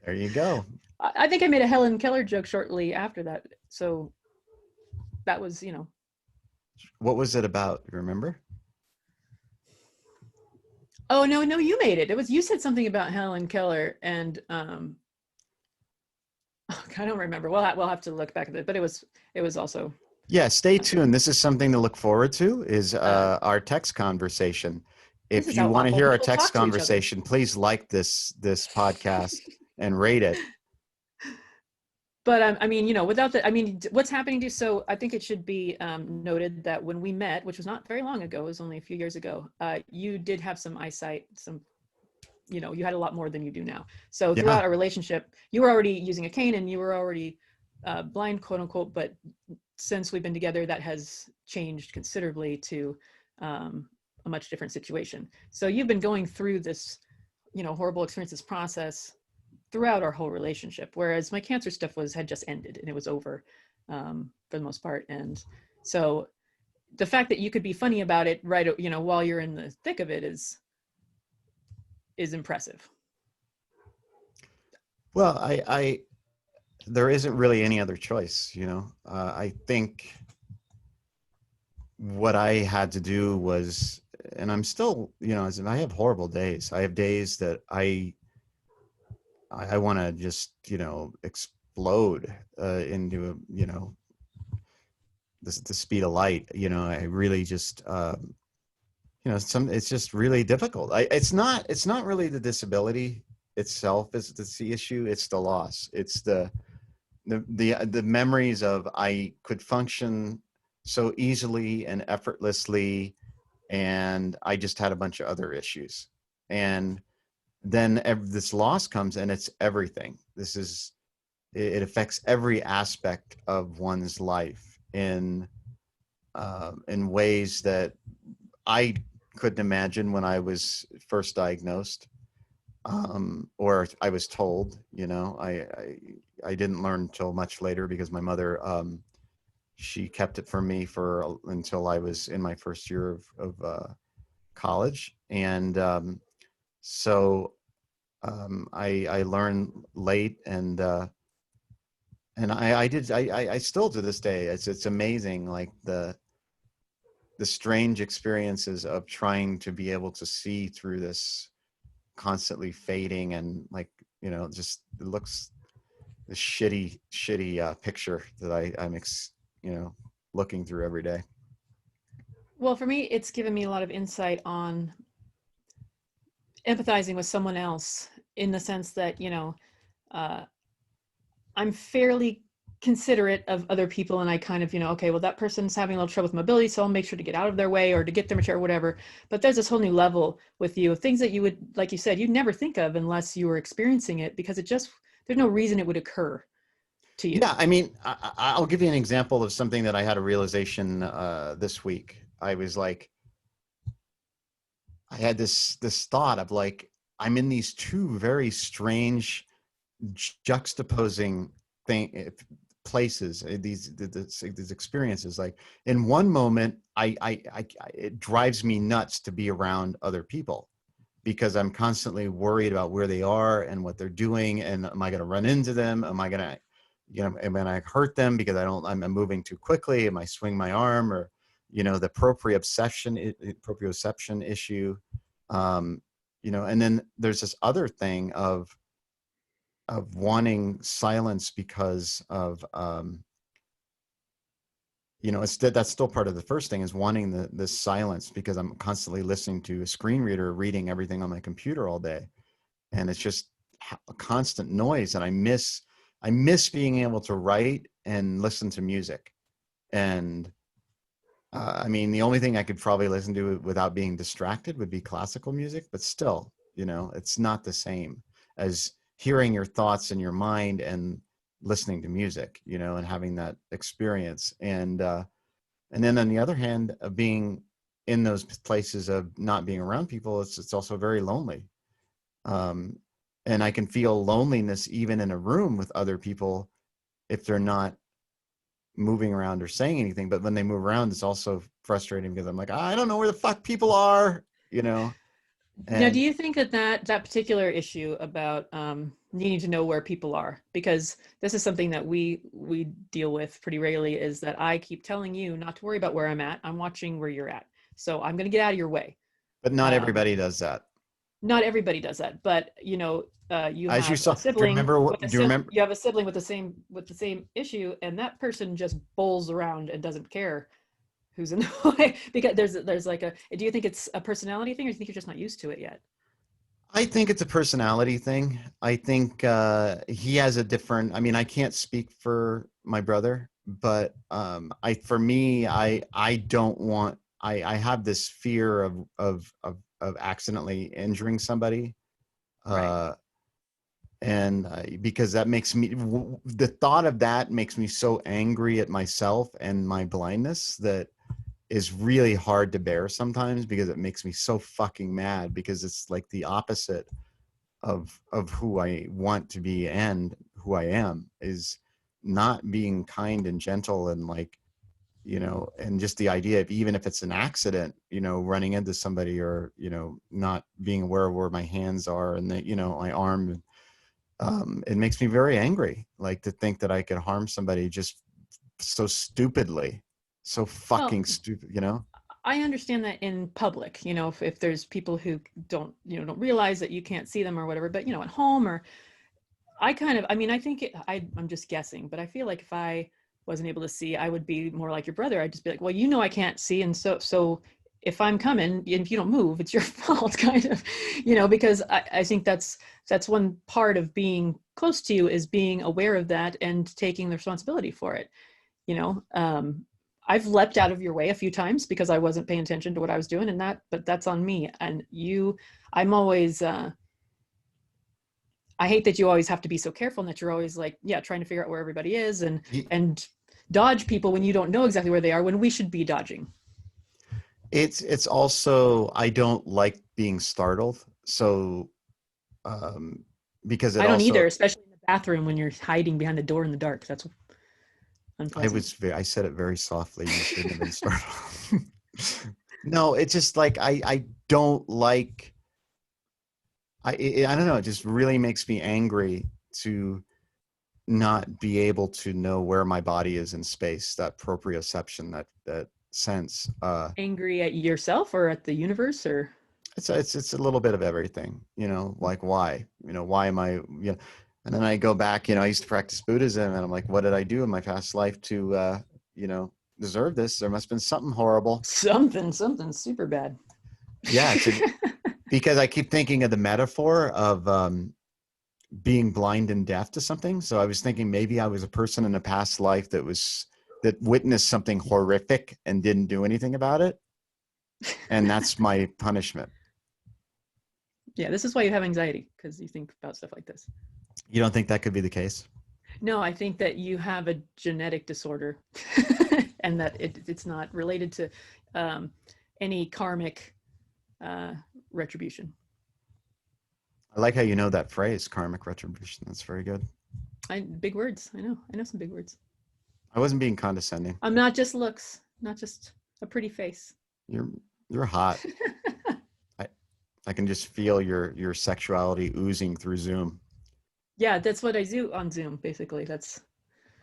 There you go. I think I made a Helen Keller joke shortly after that. So that was, What was it about? You remember? Oh, no, you made it. You said something about Helen Keller, and I don't remember. We'll have to look back at it, but it was also. Yeah, stay tuned. This is something to look forward to, is our text conversation. This If is you how want to awful hear our people text talk to each other. conversation, please like this podcast and rate it. But I mean, what's happening to you? So I think it should be noted that when we met, which was not very long ago, it was only a few years ago, you did have some eyesight, you had a lot more than you do now. So Yeah. throughout our relationship, you were already using a cane and you were already blind, quote unquote, but since we've been together, that has changed considerably to a much different situation. So you've been going through this, horrible experience, this process throughout our whole relationship, whereas my cancer stuff had just ended and it was over for the most part. And so the fact that you could be funny about it right, while you're in the thick of it is impressive. Well, there isn't really any other choice, I think what I had to do was, and I'm still, I have horrible days. I have days that I want to just, explode into, the speed of light. I really just, it's just really difficult. It's not really the disability itself that's the issue. It's the loss. It's the the memories of I could function so easily and effortlessly, and I just had a bunch of other issues. And then this loss comes, and it's everything. It affects every aspect of one's life in ways that I couldn't imagine when I was first diagnosed, or I was told. I didn't learn until much later because my mother, she kept it from me until I was in my first year of college. And I learned late, and I still to this day, it's amazing, like the strange experiences of trying to be able to see through this constantly fading, and like, just it looks the shitty picture that I'm looking through every day. Well, for me, it's given me a lot of insight on empathizing with someone else, in the sense that, I'm fairly considerate of other people, and I kind of, okay, well, that person's having a little trouble with mobility, so I'll make sure to get out of their way or to get them a chair or whatever. But there's this whole new level with you of things that you would, like you said, you'd never think of unless you were experiencing it, because there's no reason it would occur to you. Yeah, I mean, I'll give you an example of something that I had a realization this week. I was like, I had this thought of like, I'm in these two very strange juxtaposing places, these experiences. Like, in one moment, it drives me nuts to be around other people, because I'm constantly worried about where they are and what they're doing, and am I going to run into them? Am I going to, am I hurt them because I'm moving too quickly? Am I swing my arm? Or, the proprioception issue. And then there's this other thing of wanting silence because of, that's still part of the first thing, is wanting this silence, because I'm constantly listening to a screen reader, reading everything on my computer all day. And it's just a constant noise. And I miss being able to write and listen to music. And I mean, the only thing I could probably listen to without being distracted would be classical music, but still, it's not the same as hearing your thoughts in your mind and listening to music, and having that experience. And then on the other hand, of being in those places of not being around people, it's also very lonely. And I can feel loneliness even in a room with other people if they're not moving around or saying anything. But when they move around, it's also frustrating, because I'm like, I don't know where the fuck people are, Now, do And you think that particular issue about needing to know where people are, because this is something that we deal with pretty regularly, is that I keep telling you not to worry about where I'm at. I'm watching where you're at. So I'm going to get out of your way. but not everybody does that. Not everybody does that, but you As you have saw, a sibling. do you remember? You have a sibling with the same issue, and that person just bowls around and doesn't care who's in the way, because there's like do you think it's a personality thing, or do you think you're just not used to it yet? I think it's a personality thing. I think he has a different. I mean, I can't speak for my brother, but for me, I don't want. I have this fear of accidentally injuring somebody, Right. and because that makes me, the thought of that makes me so angry at myself and my blindness, that is really hard to bear sometimes, because it makes me so fucking mad, because it's like the opposite of who I want to be, and who I am is not being kind and gentle, and like, and just the idea of, even if it's an accident, running into somebody, or, not being aware of where my hands are, and that, my arm, it makes me very angry, like, to think that I could harm somebody just so stupidly, so Well, fucking stupid, I understand that in public, if there's people who don't realize that you can't see them or whatever, but at home, or I mean, I think I'm just guessing, but I feel like if I wasn't able to see, I would be more like your brother. I'd just be like, well, I can't see, and so if I'm coming and if you don't move, it's your fault, kind of, because I think that's one part of being close to you, is being aware of that and taking the responsibility for it. I've leapt out of your way a few times because I wasn't paying attention to what I was doing, but that's on me. And I'm always, I hate that you always have to be so careful and that you're always like, trying to figure out where everybody is and dodge people when you don't know exactly where they are, when we should be dodging. It's also, I don't like being startled. So, because I don't either, especially in the bathroom when you're hiding behind the door in the dark. That's unpleasant. I said it very softly. You shouldn't have been startled. No, it's just like, I don't like, I don't know. It just really makes me angry to not be able to know where my body is in space, that proprioception, that sense. Angry at yourself or at the universe, or? It's a little bit of everything, like why, why am I, and then I go back, I used to practice Buddhism, and I'm like, what did I do in my past life to, deserve this? There must have been something horrible. Something super bad. Yeah. Because I keep thinking of the metaphor of being blind and deaf to something. So I was thinking maybe I was a person in a past life that witnessed something horrific and didn't do anything about it. And that's my punishment. Yeah, this is why you have anxiety, because you think about stuff like this. You don't think that could be the case? No, I think that you have a genetic disorder and that it's not related to any karmic retribution. I like how you know that phrase, karmic retribution. That's very good. Big words. I know some big words. I wasn't being condescending. I'm not just looks, not just a pretty face. You're hot. I can just feel your sexuality oozing through Zoom. Yeah, that's what I do on Zoom, basically. That's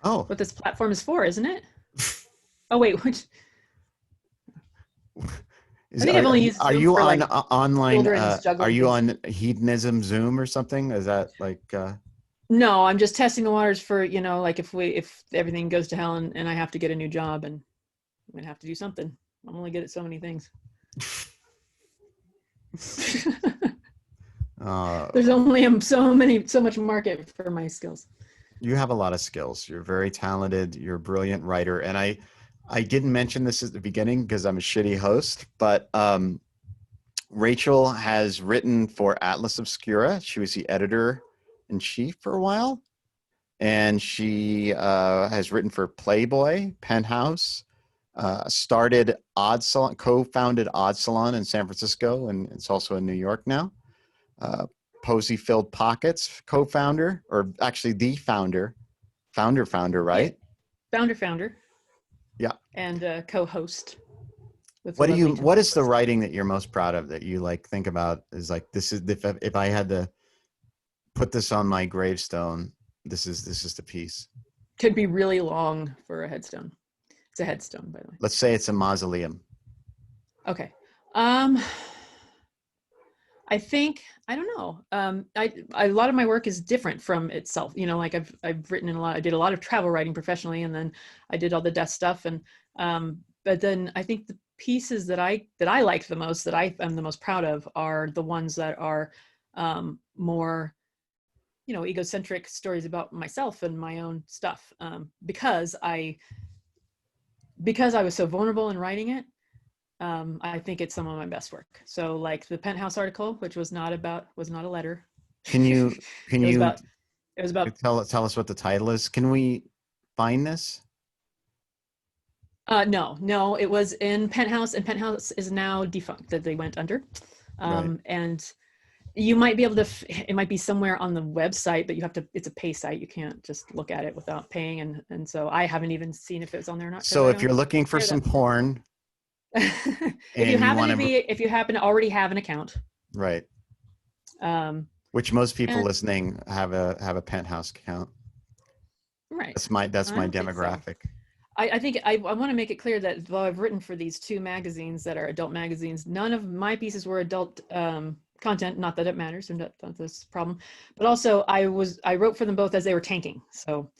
what this platform is for, isn't it? Oh, wait, which? I think I've only used Zoom. Are you on online? Are you on hedonism Zoom or something? Is that like? No, I'm just testing the waters for, like if everything goes to hell and I have to get a new job and I'm gonna have to do something. I'm only good at so many things. There's only so much market for my skills. You have a lot of skills. You're very talented. You're a brilliant writer. And I didn't mention this at the beginning because I'm a shitty host, but Rachel has written for Atlas Obscura. She was the editor-in-chief for a while. And she has written for Playboy, Penthouse, started Odd Salon, co-founded Odd Salon in San Francisco, and it's also in New York now. Posy-Filled Pockets, co-founder, or actually the founder, right? Yeah. Founder. Yeah. And co-host. What is the writing that you're most proud of, that you like think about is like, this is, if I had to put this on my gravestone, this is the piece? Could be really long for a headstone. It's a headstone, by the way. Let's say it's a mausoleum. Okay. I think, I don't know. A lot of my work is different from itself. Like I've written I did a lot of travel writing professionally, and then I did all the death stuff. And, but then I think the pieces that I like the most, that I am the most proud of, are the ones that are more, egocentric stories about myself and my own stuff. Because I was so vulnerable in writing it. I think it's some of my best work. So like the Penthouse article, which was not a letter. Can you it was about tell us what the title is? Can we find this? No, it was in Penthouse, and Penthouse is now defunct, that they went under. Right. And you might be able to, it might be somewhere on the website, but it's a pay site. You can't just look at it without paying. And so I haven't even seen if it's on there or not. So if you're looking for some porn, if you happen to already have an account, right? Which most people listening have a Penthouse account, right? That's my demographic. I think I want to make it clear that though I've written for these two magazines that are adult magazines, none of my pieces were adult content. Not that it matters, and not this problem, but also I wrote for them both as they were tanking, so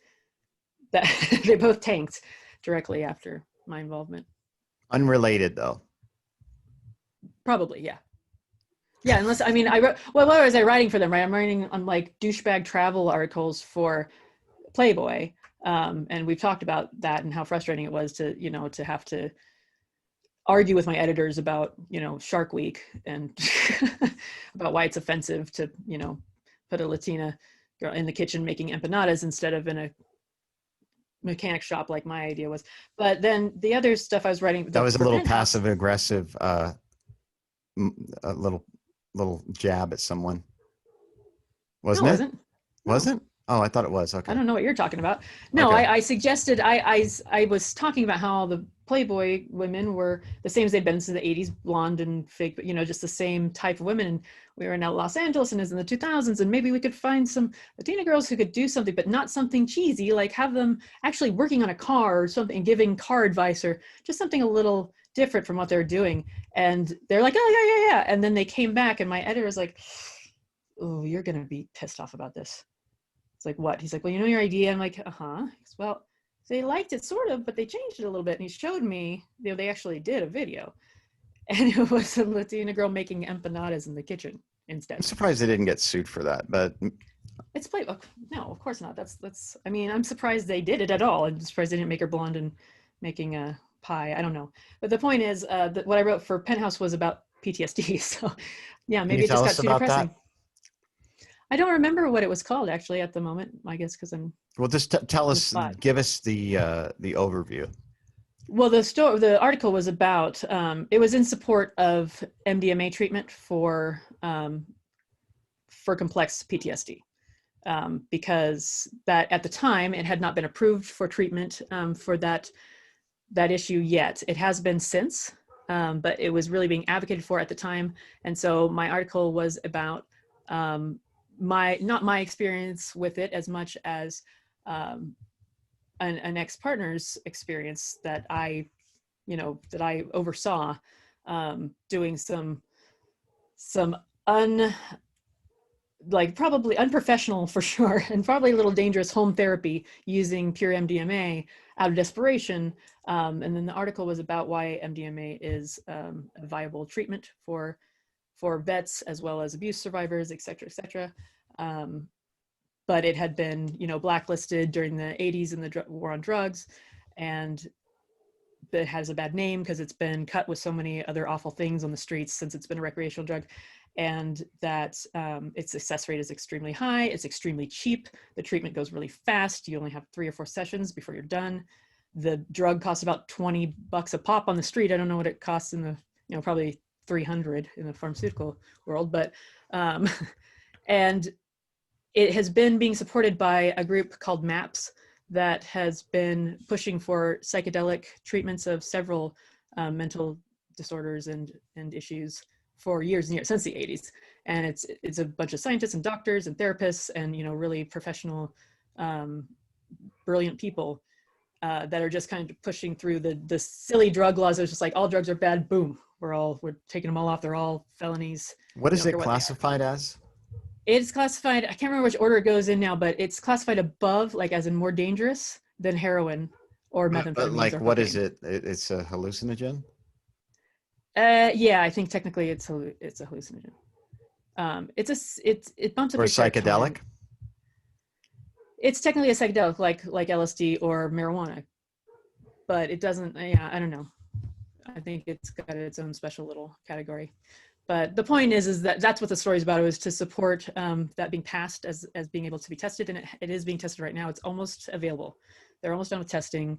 that they both tanked directly after my involvement. Unrelated though. Probably, yeah. Yeah, unless, I mean, I wrote, well, what was I writing for them, right? I'm writing on like douchebag travel articles for Playboy. And we've talked about that and how frustrating it was to, you know, to have to argue with my editors about, you know, Shark Week and about why it's offensive to, you know, put a Latina girl in the kitchen making empanadas instead of in a mechanic shop like my idea was. But then the other stuff I was writing, That was a for little Penthouse, passive aggressive, a little jab at someone, no, wasn't it it? wasn't. No. Wasn't? Oh, I thought it was. I Okay. don't know what you're talking about. No, Okay. I suggested, I was talking about how the Playboy women were the same as they'd been since the 80s, blonde and fake, but, you know, just the same type of women. And we were in Los Angeles and it's in the 2000s, and maybe we could find some Latina girls who could do something, but not something cheesy, like have them actually working on a car or something and giving car advice, or just something a little different from what they're doing. And they're like, oh, yeah. And then they came back and my editor was like, oh, you're going to be pissed off about this. It's like, what? He's like, well, you know your idea? I'm like, uh-huh. Goes, well, they liked it sort of, but they changed it a little bit. And he showed me, you know, they actually did a video. And it was a Latina girl making empanadas in the kitchen I'm instead. surprised they didn't get sued for that, but It's Playboy. No, of course not. That's, I mean, I'm surprised they did it at all. I'm surprised they didn't make her blonde and making a pie. I don't know. But the point is that what I wrote for Penthouse was about PTSD. So yeah, can maybe you it just tell got us too about depressing. that? I don't remember what it was called actually at the moment, I guess, because I'm Well, just tell on the us, spot. give us the overview. Well, the article was about, it was in support of MDMA treatment for complex PTSD, because that at the time it had not been approved for treatment for that issue yet. It has been since, but it was really being advocated for at the time. And so my article was about not my experience with it as much as an ex-partner's experience that I oversaw, doing some probably unprofessional for sure, and probably a little dangerous home therapy using pure MDMA out of desperation. And then the article was about why MDMA is a viable treatment for vets as well as abuse survivors, et cetera, et cetera. But it had been, you know, blacklisted during the 80s in the war on drugs, and it has a bad name because it's been cut with so many other awful things on the streets since it's been a recreational drug, and that its success rate is extremely high. It's extremely cheap. The treatment goes really fast. You only have 3 or 4 sessions before you're done. The drug costs about $20 a pop on the street. I don't know what it costs in the, you know, probably 300 in the pharmaceutical world, but and it has been being supported by a group called MAPS that has been pushing for psychedelic treatments of several mental disorders and issues for years and years, since the 80s. And it's a bunch of scientists and doctors and therapists and, you know, really professional, brilliant people that are just kind of pushing through the silly drug laws. It's just like, all drugs are bad, boom, we're taking them all off, they're all felonies. What is it classified as? It's classified, I can't remember which order it goes in now, but it's classified above, like as in more dangerous than heroin or methamphetamines. But like, or what cocaine. is it? It's a hallucinogen? Yeah, I think technically it's a hallucinogen. It bumps up Or your psychedelic? serotonin. It's technically a psychedelic, like LSD or marijuana, but it doesn't. Yeah, I don't know. I think it's got its own special little category. But the point is that that's what the story is about. It was to support that being passed as being able to be tested, and it is being tested right now. It's almost available. They're almost done with testing.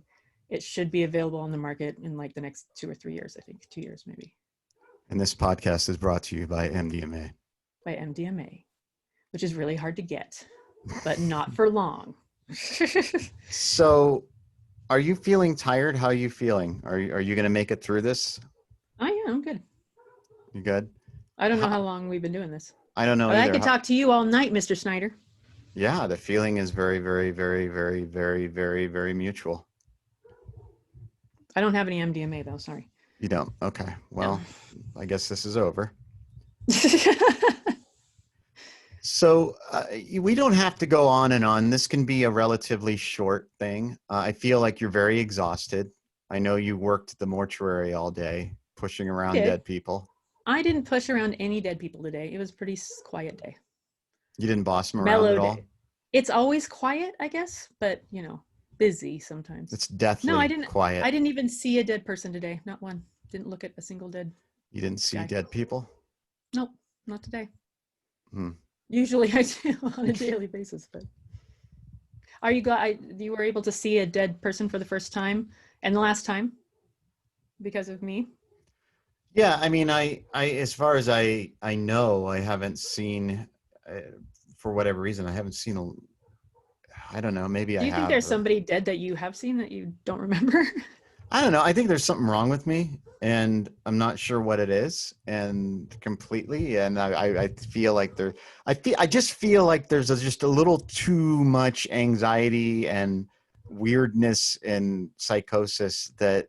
It should be available on the market in like the next 2 or 3 years, I think, 2 years maybe. And this podcast is brought to you by MDMA. By MDMA, which is really hard to get, but not for long. So, are you feeling tired? How are you feeling? Are you going to make it through this? Oh yeah, I'm good. You good? I don't know how long we've been doing this. I don't know But either. I could talk to you all night, Mr. Snyder. Yeah, the feeling is very, very, very, very, very, very, very mutual. I don't have any MDMA though, sorry. You don't? Okay. Well, no. I guess this is over. So we don't have to go on and on. This can be a relatively short thing. I feel like you're very exhausted. I know you worked at the mortuary all day, pushing around dead people. I didn't push around any dead people today. It was a pretty quiet day. You didn't boss them around Mellow at all? day. It's always quiet, I guess, but you know, busy sometimes. It's No, deathly quiet. I didn't even see a dead person today. Not one. Didn't look at a single dead You didn't see guy. dead people? Nope, not today. Hmm. Usually I do on a daily basis, but are you glad you were able to see a dead person for the first time and the last time because of me? Yeah, I mean, I as far as I know, I haven't seen, for whatever reason, I haven't seen I don't know, maybe I Do you think have. there's somebody dead that you have seen that you don't remember? I don't know. I think there's something wrong with me, and I'm not sure what it is, and completely. And I feel like I just feel like there's just a little too much anxiety and weirdness and psychosis that,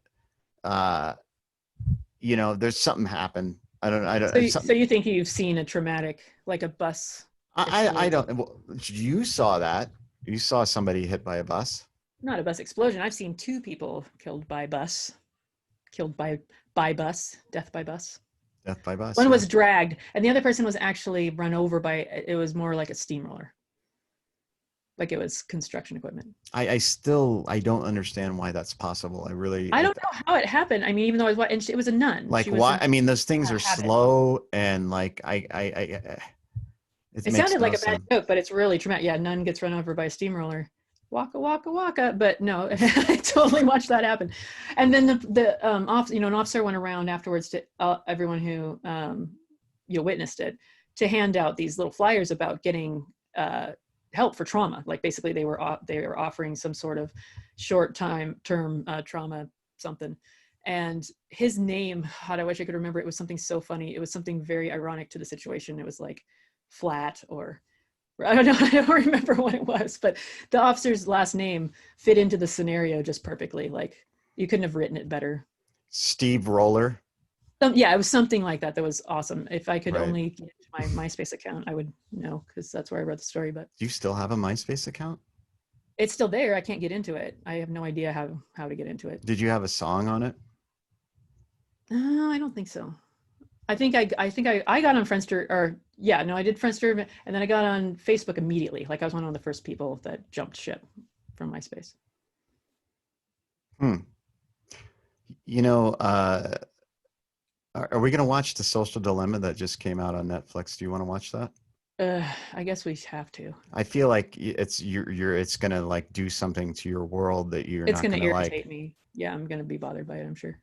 there's something happened. I don't, So something. you think you've seen a traumatic, like a bus I explosion? don't. Well, you saw that. You saw somebody hit by a bus. Not a bus explosion. I've seen 2 people killed by bus, killed by bus, death by bus. Death by bus. One Yeah. was dragged, and the other person was actually run over by. It was more like a steamroller, like it was construction equipment. I don't understand why that's possible. I really. I don't know how it happened. I mean, even though I was, and it was a nun. Like She was why? in I mean, those things are habit. slow and like it It makes sounded no like a bad sense. joke, but it's really traumatic. Yeah, nun gets run over by a steamroller. Waka waka waka. But no, I totally watched that happen. And then an officer went around afterwards to everyone who witnessed it to hand out these little flyers about getting help for trauma. Like basically they were offering some sort of term trauma something. And his name, God, I wish I could remember. It was something so funny. It was something very ironic to the situation. It was like flat or I don't know. I don't remember what it was, but the officer's last name fit into the scenario just perfectly. Like you couldn't have written it better. Steve Roller. Yeah, it was something like that. That was awesome. If I could Right. only get into my MySpace account, I would know because that's where I read the story. But Do you still have a MySpace account? it's still there. I can't get into it. I have no idea how to get into it. Did you have a song on it? I don't think so. I think I got on Friendster, or yeah, no, I did Friendster, and then I got on Facebook immediately. Like I was one of the first people that jumped ship from MySpace. You know, are we going to watch The Social Dilemma that just came out on Netflix? Do you want to watch that? I guess we have to. I feel like it's going to like do something to your world that you're It's not going to going to irritate like. me. Yeah, I'm going to be bothered by it, I'm sure.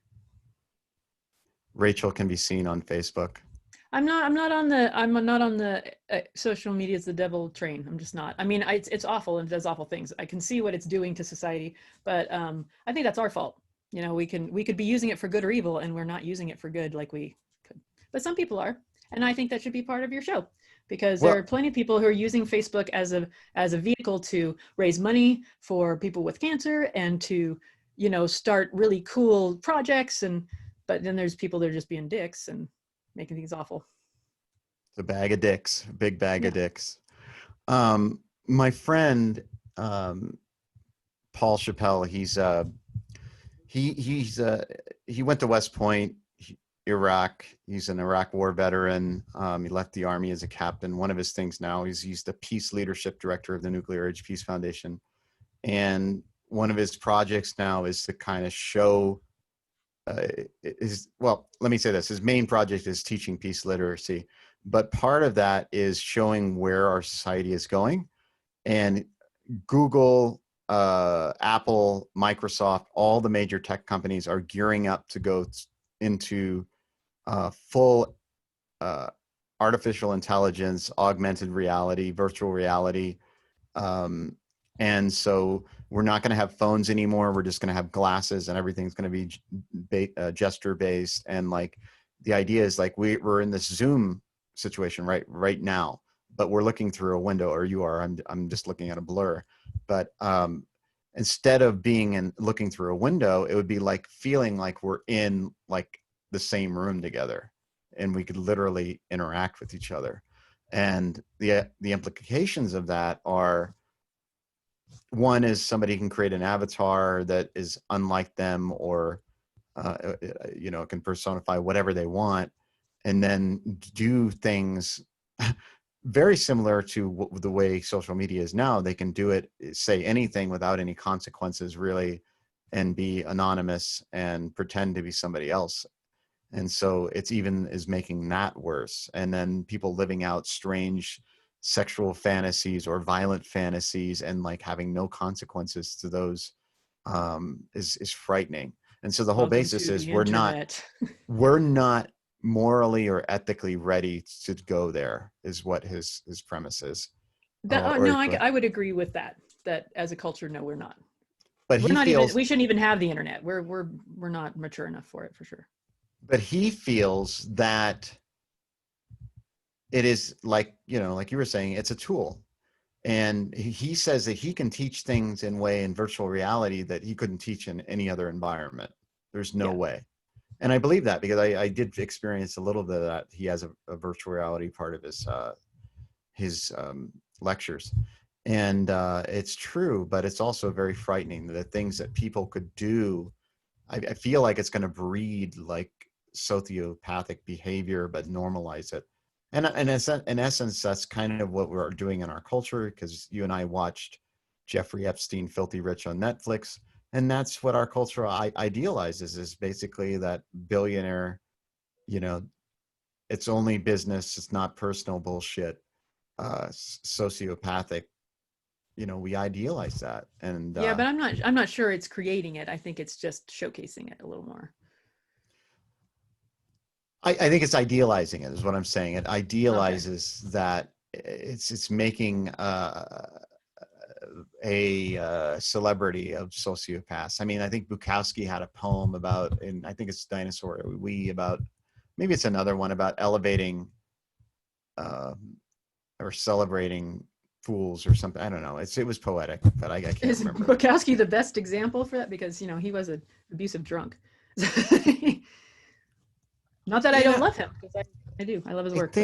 Rachel can be seen on Facebook. I'm not on the social media is the devil train. I'm just not. I mean, it's awful and it does awful things. I can see what it's doing to society, but I think that's our fault. You know, we could be using it for good or evil, and we're not using it for good like we could. But some people are, and I think that should be part of your show, because there are plenty of people who are using Facebook as a vehicle to raise money for people with cancer and to, start really cool projects. But then there's people that are just being dicks and making things awful. It's a bag of dicks, a big bag of dicks. My friend, Paul Chappelle, he went to West Point, Iraq. He's an Iraq war veteran. He left the army as a captain. One of his things now is he's the peace leadership director of the Nuclear Age Peace Foundation. And one of his projects now is to kind of show let me say this. His main project is teaching peace literacy, but part of that is showing where our society is going. And Google, Apple, Microsoft, all the major tech companies are gearing up to go into full artificial intelligence, augmented reality, virtual reality. And so we're not going to have phones anymore. We're just going to have glasses, and everything's going to be gesture based. And like the idea is like we're in this Zoom situation right now, but we're looking through a window, or you are. I'm just looking at a blur. But instead of looking through a window, it would be like feeling like we're in like the same room together, and we could literally interact with each other. And the implications of that are, one is somebody can create an avatar that is unlike them, or can personify whatever they want. and then do things very similar to the way social media is now. They can do it, say anything without any consequences really, and be anonymous and pretend to be somebody else. And so it's even is making that worse. And then people living out strange sexual fantasies or violent fantasies and like having no consequences to those is frightening. And so the whole Welcome basis to is the we're internet. not morally or ethically ready to go there, is what his premise is. No, I would agree with that. That as a culture, no, we're not. But We're he not feels, even. We shouldn't even have the internet. We're not mature enough for it, for sure. but he feels that it is like, you know, like you were saying, it's a tool. And he says that he can teach things in way in virtual reality that he couldn't teach in any other environment. There's no way. And I believe that because I did experience a little bit of that. He has a virtual reality part of his lectures. And it's true, but it's also very frightening, the things that people could do. I feel like it's going to breed like sociopathic behavior, but normalize it. And in essence, that's kind of what we're doing in our culture, because you and I watched Jeffrey Epstein, Filthy Rich on Netflix. And that's what our culture idealizes, is basically that billionaire, you know, it's only business, it's not personal bullshit, sociopathic, you know, we idealize that. And yeah, but I'm not sure it's creating it. I think it's just showcasing it a little more. I think it's idealizing it, is what I'm saying. It idealizes that it's making a celebrity of sociopaths. I mean, I think Bukowski had a poem about, and I think it's Dinosaur We, about, maybe it's another one about elevating or celebrating fools or something. I don't know. It was poetic, but I can't remember. Is Bukowski the best example for that? Because, you know, he was an abusive drunk. Not that I don't love him, because I do. I love his work.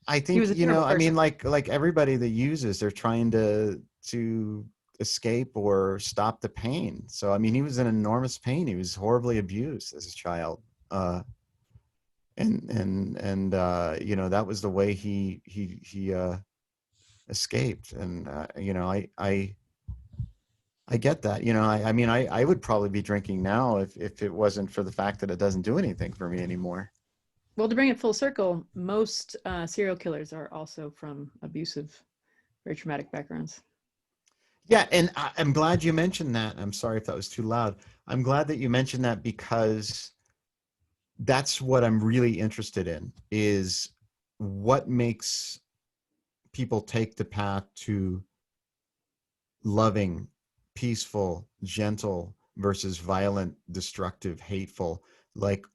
I think you know, I mean, like everybody that uses, they're trying to escape or stop the pain. So I mean, he was in enormous pain. He was horribly abused as a child, and you know, that was the way he escaped. And you know, I get that. You know, I mean, I would probably be drinking now if it wasn't for the fact that it doesn't do anything for me anymore. Well, to bring it full circle, most serial killers are also from abusive, very traumatic backgrounds. Yeah, and I'm glad you mentioned that. I'm sorry if that was too loud. I'm glad that you mentioned that, because that's what I'm really interested in, is what makes people take the path to loving, peaceful, gentle versus violent, destructive, hateful. Like,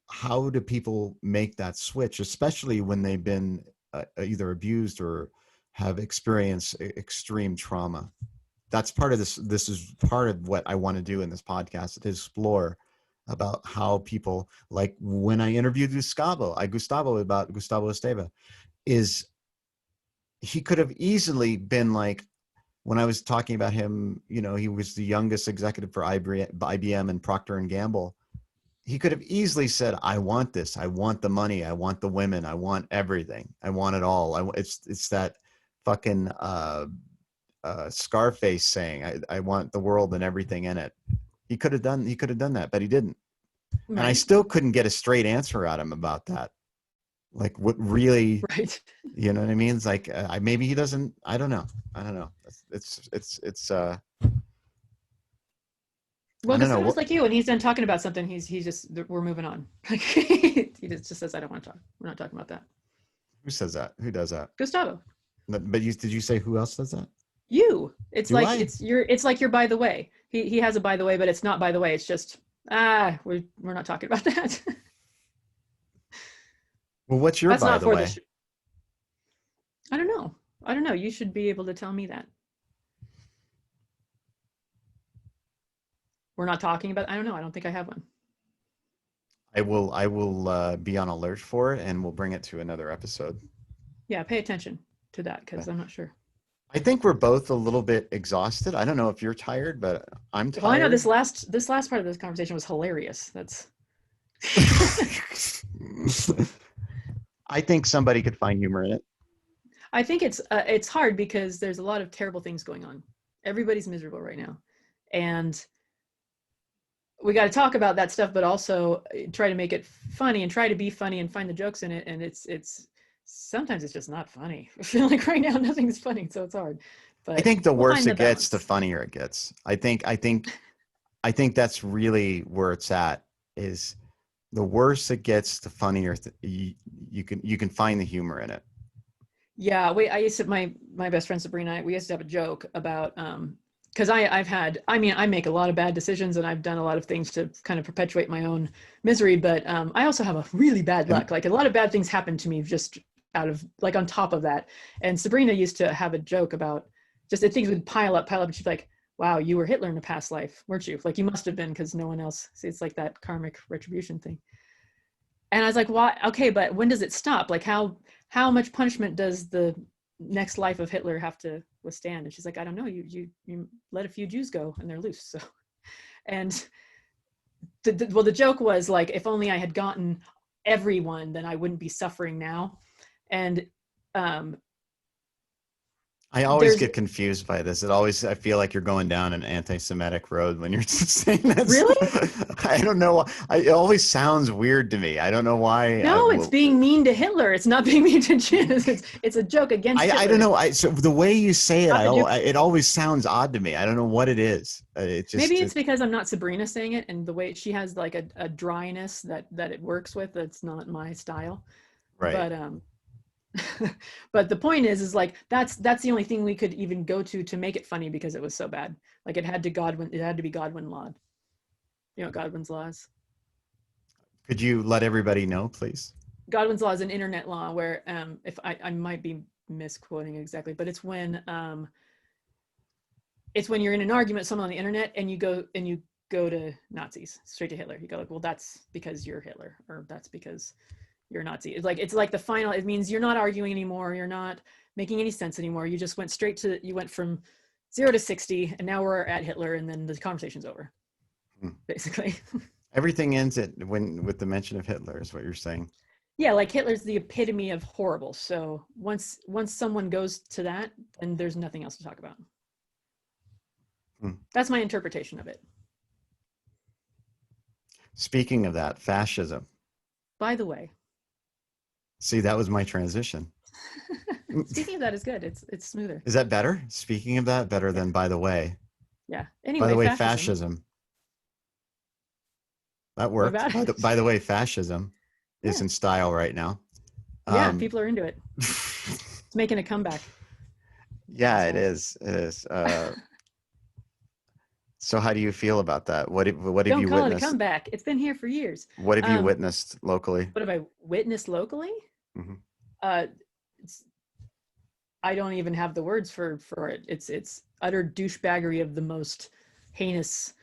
how do people make that switch, especially when they've been either abused or have experienced extreme trauma? That's part of this. This is part of what I want to do in this podcast, to explore about how people, like when I interviewed Gustavo Esteva, is he could have easily been like, when I was talking about him, you know, he was the youngest executive for IBM and Procter and Gamble. He could have easily said, I want this. I want the money. I want the women. I want everything. I want it all. It's that fucking Scarface saying, I want the world and everything in it. He could have done that, but he didn't. Right. And I still couldn't get a straight answer out of him about that. Like, what really, right? You know what I mean? It's like, maybe he doesn't, I don't know. It's well, because someone's like you, and he's done talking about something, he's just, we're moving on. He just says, I don't want to talk. We're not talking about that. Who says that? Who does that? Gustavo. But did you say who else does that? You. It's like you're by the way. He has a by the way, but it's not by the way. It's just, we're not talking about that. Well, what's your by the way? I don't know. You should be able to tell me that. We're not talking about, I don't know. I don't think I have one. I will be on alert for it, and we'll bring it to another episode. Yeah, pay attention to that, because I'm not sure. I think we're both a little bit exhausted. I don't know if you're tired, but I'm tired. Well, I know this last part of this conversation was hilarious. I think somebody could find humor in it. I think it's hard because there's a lot of terrible things going on. Everybody's miserable right now, and we got to talk about that stuff, but also try to make it funny and try to be funny and find the jokes in it. And it's sometimes it's just not funny. I feel like right now nothing's funny, so it's hard. But I think the we'll worse find it gets, the balance. funnier it gets. I think that's really where it's at. Is the worse it gets, the funnier you can find the humor in it. Yeah, I used to, my best friend Sabrina, we used to have a joke about because I make a lot of bad decisions and I've done a lot of things to kind of perpetuate my own misery, but I also have a really bad luck. Like a lot of bad things happen to me just out of like on top of that. And Sabrina used to have a joke about just that things would pile up, and she'd be like, wow, you were Hitler in a past life, weren't you? Like you must have been because no one else. See, it's like that karmic retribution thing. And I was like, why? Okay, but when does it stop? Like how much punishment does the next life of Hitler have to withstand? And she's like, I don't know. You let a few Jews go and they're loose. So, and the joke was like, if only I had gotten everyone, then I wouldn't be suffering now. And I always get confused by this. I feel like you're going down an anti-Semitic road when you're saying that. Really? I don't know. It always sounds weird to me. I don't know why. No, it's being mean to Hitler. It's not being mean to Jews. It's a joke against Hitler. I don't know. So the way you say it, it always sounds odd to me. I don't know what it is. Maybe it's because I'm not Sabrina saying it, and the way she has like a dryness that it works with. That's not my style. Right. But but the point is like that's the only thing we could even go to make it funny because it was so bad. Like it had to be Godwin lawed. You know, Godwin's laws. Could you let everybody know, please? Godwin's law is an internet law where if I might be misquoting exactly, but it's when you're in an argument with someone on the internet and you go to Nazis, straight to Hitler. You go like, well, that's because you're Hitler, or that's because you're Nazi. It's like the final, it means you're not arguing anymore. You're not making any sense anymore. You just went you went from 0 to 60 and now we're at Hitler and then the conversation's over, basically. Everything ends with the mention of Hitler is what you're saying. Yeah, like Hitler's the epitome of horrible. So once someone goes to that, then there's nothing else to talk about. That's my interpretation of it. Speaking of that, fascism. By the way. See, that was my transition. Speaking of that is good. It's smoother. Is that better? Speaking of that, better than by the way. Yeah. Anyway, by the way, fascism. That worked. By the way, fascism is in style right now. Yeah, people are into it. It's making a comeback. Yeah, it is. It is. So how do you feel about that? What have you witnessed? Don't call it a comeback. It's been here for years. What have you witnessed locally? What have I witnessed locally? I don't even have the words for it. It's utter douchebaggery of the most heinous.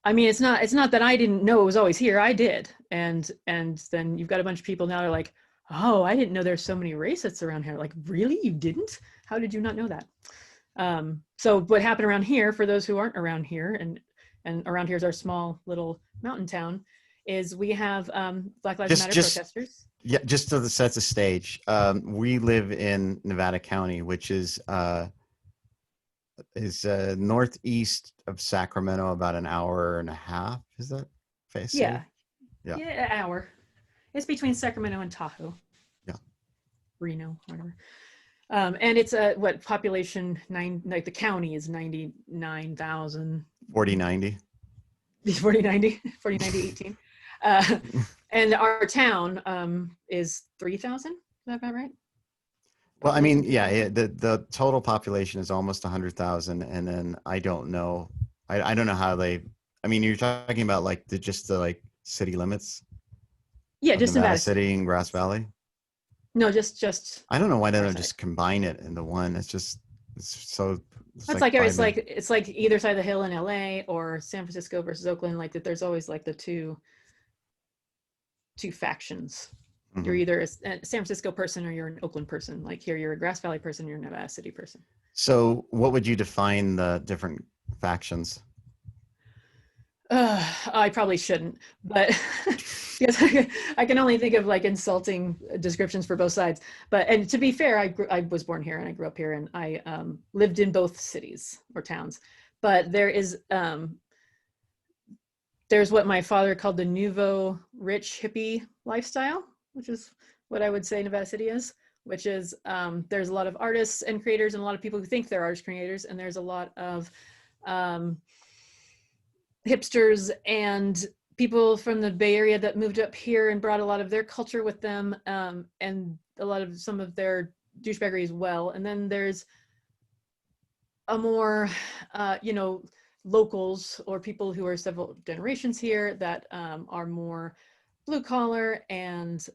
I mean, it's not that I didn't know it was always here. I did. And then you've got a bunch of people now that are like, oh, I didn't know there's so many racists around here. Like, really? You didn't? How did you not know that? So what happened around here, for those who aren't around here, and around here is our small little mountain town, is we have Black Lives Matter protesters. Yeah, just to set the stage. We live in Nevada County, which is northeast of Sacramento, about an hour and a half. Is that fair? Yeah, an hour. It's between Sacramento and Tahoe. Yeah, Reno, whatever. And it's what population like the county is 99,000. 4090. 18. And our town is 3,000. Is that about right? Well, I mean, yeah, the total population is almost 100,000, and then I don't know. I don't know how they. I mean, you're talking about like the city limits. Yeah, just Nevada City and Grass Valley. No, just. I don't know why they don't just combine it into one. It's so. It's like either side of the hill in LA or San Francisco versus Oakland. Like that, there's always like the two factions. Mm-hmm. You're either a San Francisco person or you're an Oakland person. Like here, you're a Grass Valley person, you're a Nevada City person. So what would you define the different factions? I probably shouldn't, but because I can only think of like insulting descriptions for both sides. But and to be fair, I was born here and I grew up here and I lived in both cities or towns. But there's what my father called the nouveau rich hippie lifestyle, which is what I would say Nevada City is, which is there's a lot of artists and creators and a lot of people who think they're artist creators, and there's a lot of hipsters and people from the Bay Area that moved up here and brought a lot of their culture with them, and a lot of some of their douchebaggery as well. And then there's a more, locals or people who are several generations here that are more blue collar, and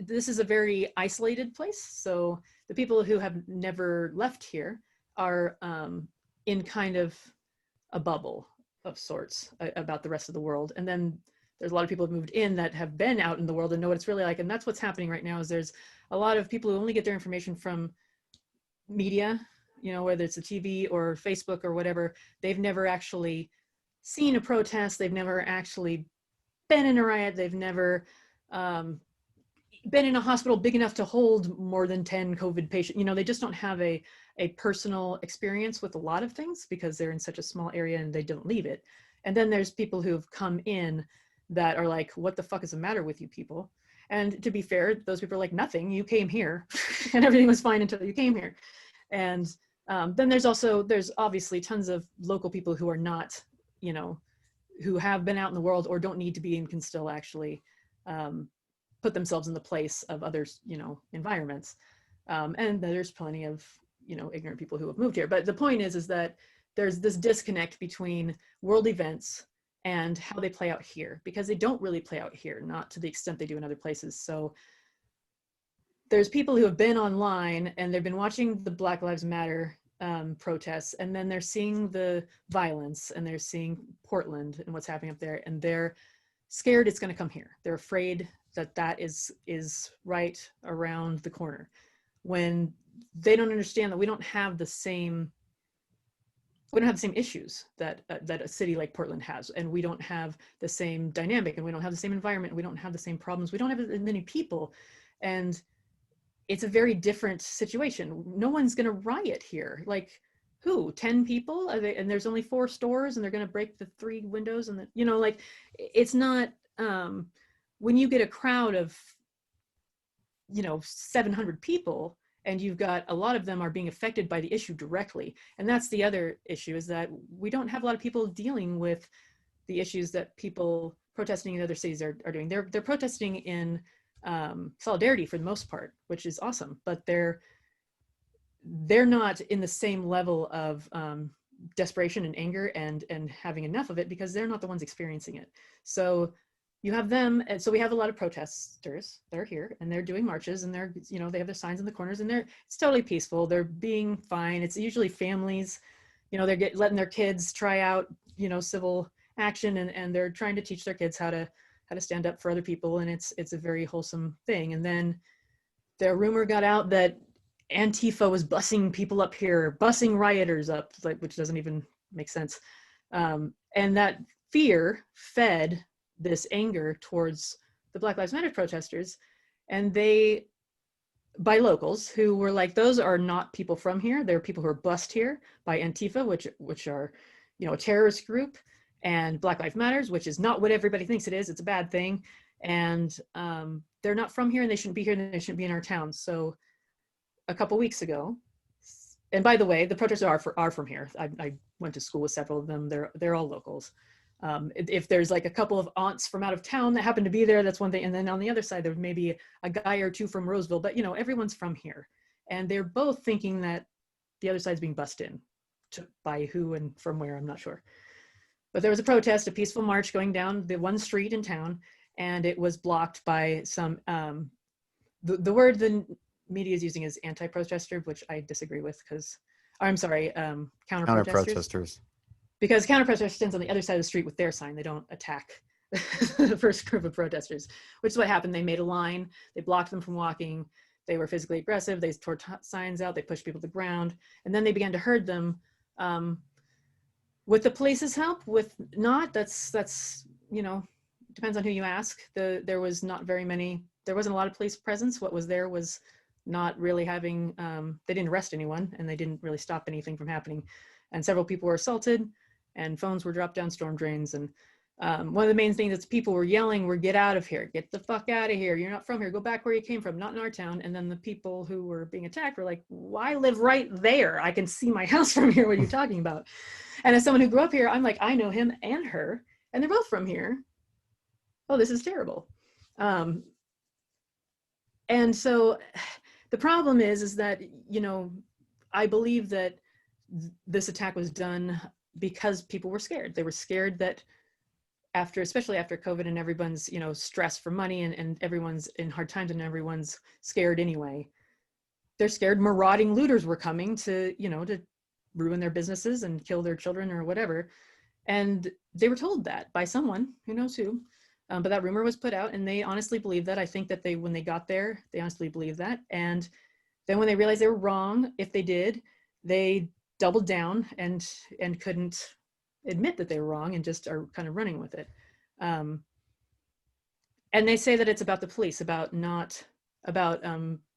this is a very isolated place. So the people who have never left here are in kind of a bubble of sorts about the rest of the world. And then there's a lot of people who have moved in that have been out in the world and know what it's really like. And that's what's happening right now, is there's a lot of people who only get their information from media, whether it's the TV or Facebook or whatever. They've never actually seen a protest. They've never actually been in a riot. They've never been in a hospital big enough to hold more than 10 COVID patients. They just don't have a personal experience with a lot of things because they're in such a small area and they don't leave it. And then there's people who've come in that are like, what the fuck is the matter with you people? And to be fair, those people are like, nothing, you came here and everything was fine until you came here. And then there's obviously tons of local people who are not, who have been out in the world or don't need to be and can still actually put themselves in the place of others, environments. And there's plenty of, ignorant people who have moved here. But the point is that there's this disconnect between world events and how they play out here, because they don't really play out here, not to the extent they do in other places. So there's people who have been online and they've been watching the Black Lives Matter protests, and then they're seeing the violence and they're seeing Portland and what's happening up there, and they're scared it's going to come here. They're afraid that is right around the corner, when they don't understand that we don't have the same issues that a city like Portland has, and we don't have the same dynamic, and we don't have the same environment, and we don't have the same problems, we don't have as many people, and it's a very different situation. No one's going to riot here. Like, who? 10 people? And there's only 4 stores, and they're going to break the 3 windows, and it's not. When you get a crowd of 700 people, and you've got a lot of them are being affected by the issue directly. And that's the other issue, is that we don't have a lot of people dealing with the issues that people protesting in other cities are doing. They're protesting in solidarity for the most part, which is awesome, but they're not in the same level of desperation and anger and having enough of it, because they're not the ones experiencing it. So you have them, and so we have a lot of protesters that are here, and they're doing marches, and they're, they have their signs in the corners, and it's totally peaceful. They're being fine. It's usually families, they're letting their kids try out, civil action, and they're trying to teach their kids how to stand up for other people, and it's a very wholesome thing. And then the rumor got out that Antifa was busing people up here, busing rioters up, which doesn't even make sense. And that fear fed this anger towards the Black Lives Matter protesters, and by locals who were like, those are not people from here. They're people who are bussed here by Antifa, which are, a terrorist group, and Black Lives Matters, which is not what everybody thinks it is. It's a bad thing. And they're not from here, and they shouldn't be here, and they shouldn't be in our town. So a couple weeks ago, and by the way, the protesters are from here. I went to school with several of them. They're all locals. If there's like a couple of aunts from out of town that happen to be there, that's one thing. And then on the other side, there may be a guy or 2 from Roseville, but everyone's from here. And they're both thinking that the other side's being bussed in. By who and from where, I'm not sure. But there was a protest, a peaceful march going down the one street in town, and it was blocked by some, the word the media is using is anti-protester, which I disagree with, because, I'm sorry, counter-protesters. Because counter-protesters stands on the other side of the street with their sign. They don't attack the first group of protesters, which is what happened. They made a line, they blocked them from walking, they were physically aggressive, they tore signs out, they pushed people to the ground, and then they began to herd them With the police's help, with not, that's, you know, depends on who you ask. There was not very many, there wasn't a lot of police presence. What was there was not really having, they didn't arrest anyone and they didn't really stop anything from happening. And several people were assaulted and phones were dropped down storm drains. And one of the main things is people were yelling, "We're get out of here, get the fuck out of here. You're not from here, go back where you came from, not in our town." And then the people who were being attacked were like, "Well, I live right there. I can see my house from here. What are you talking about?" And as someone who grew up here, I'm like, I know him and her, and they're both from here. Oh, this is terrible. And so the problem is that, you know, I believe that this attack was done because people were scared. They were scared that after, especially after COVID and everyone's, you know, stressed for money and everyone's in hard times and everyone's scared anyway. They're scared marauding looters were coming to, you know, to ruin their businesses and kill their children or whatever. And they were told that by someone, who knows who. But that rumor was put out and they honestly believed that. I think that when they got there, they honestly believed that. And then when they realized they were wrong, if they did, they doubled down and couldn't admit that they were wrong and just are kind of running with it. And they say that it's about the police, about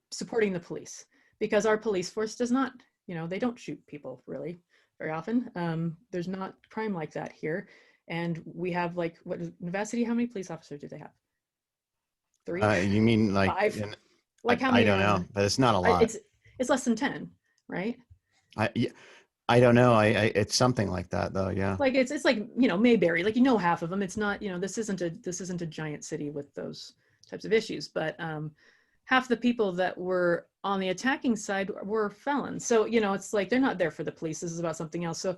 supporting the police, because our police force does not, you know, they don't shoot people really very often. There's not crime like that here. And we have like, what, Nevada City, how many police officers do they have? 3? You mean like 5? Like how many? I don't know, but it's not a lot. It's less than 10, right? I don't know. It's something like that though. Yeah. Like it's like, you know, Mayberry, like, you know, half of them. It's not, you know, this isn't a giant city with those types of issues, but half the people that were on the attacking side were felons. So, you know, it's like, they're not there for the police. This is about something else. So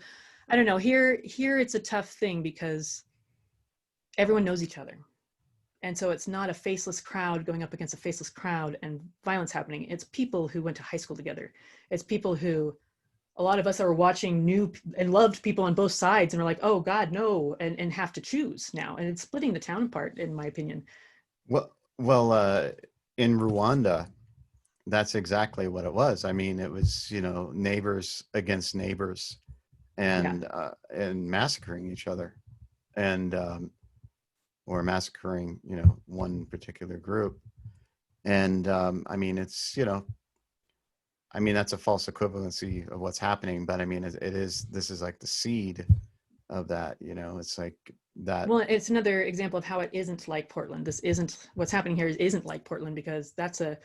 I don't know, here it's a tough thing because everyone knows each other. And so it's not a faceless crowd going up against a faceless crowd and violence happening. It's people who went to high school together. It's people who, a lot of us are watching new and loved people on both sides and we're like, oh God, no, and have to choose now. And it's splitting the town apart, in my opinion. Well, in Rwanda, that's exactly what it was. I mean, it was, you know, neighbors against neighbors and massacring each other and, or massacring, you know, one particular group. And I mean, it's, you know, I mean, that's a false equivalency of what's happening, but I mean, this is like the seed of that, you know, it's like that. Well, it's another example of how it isn't like Portland. This isn't, what's happening here isn't like Portland, because that's a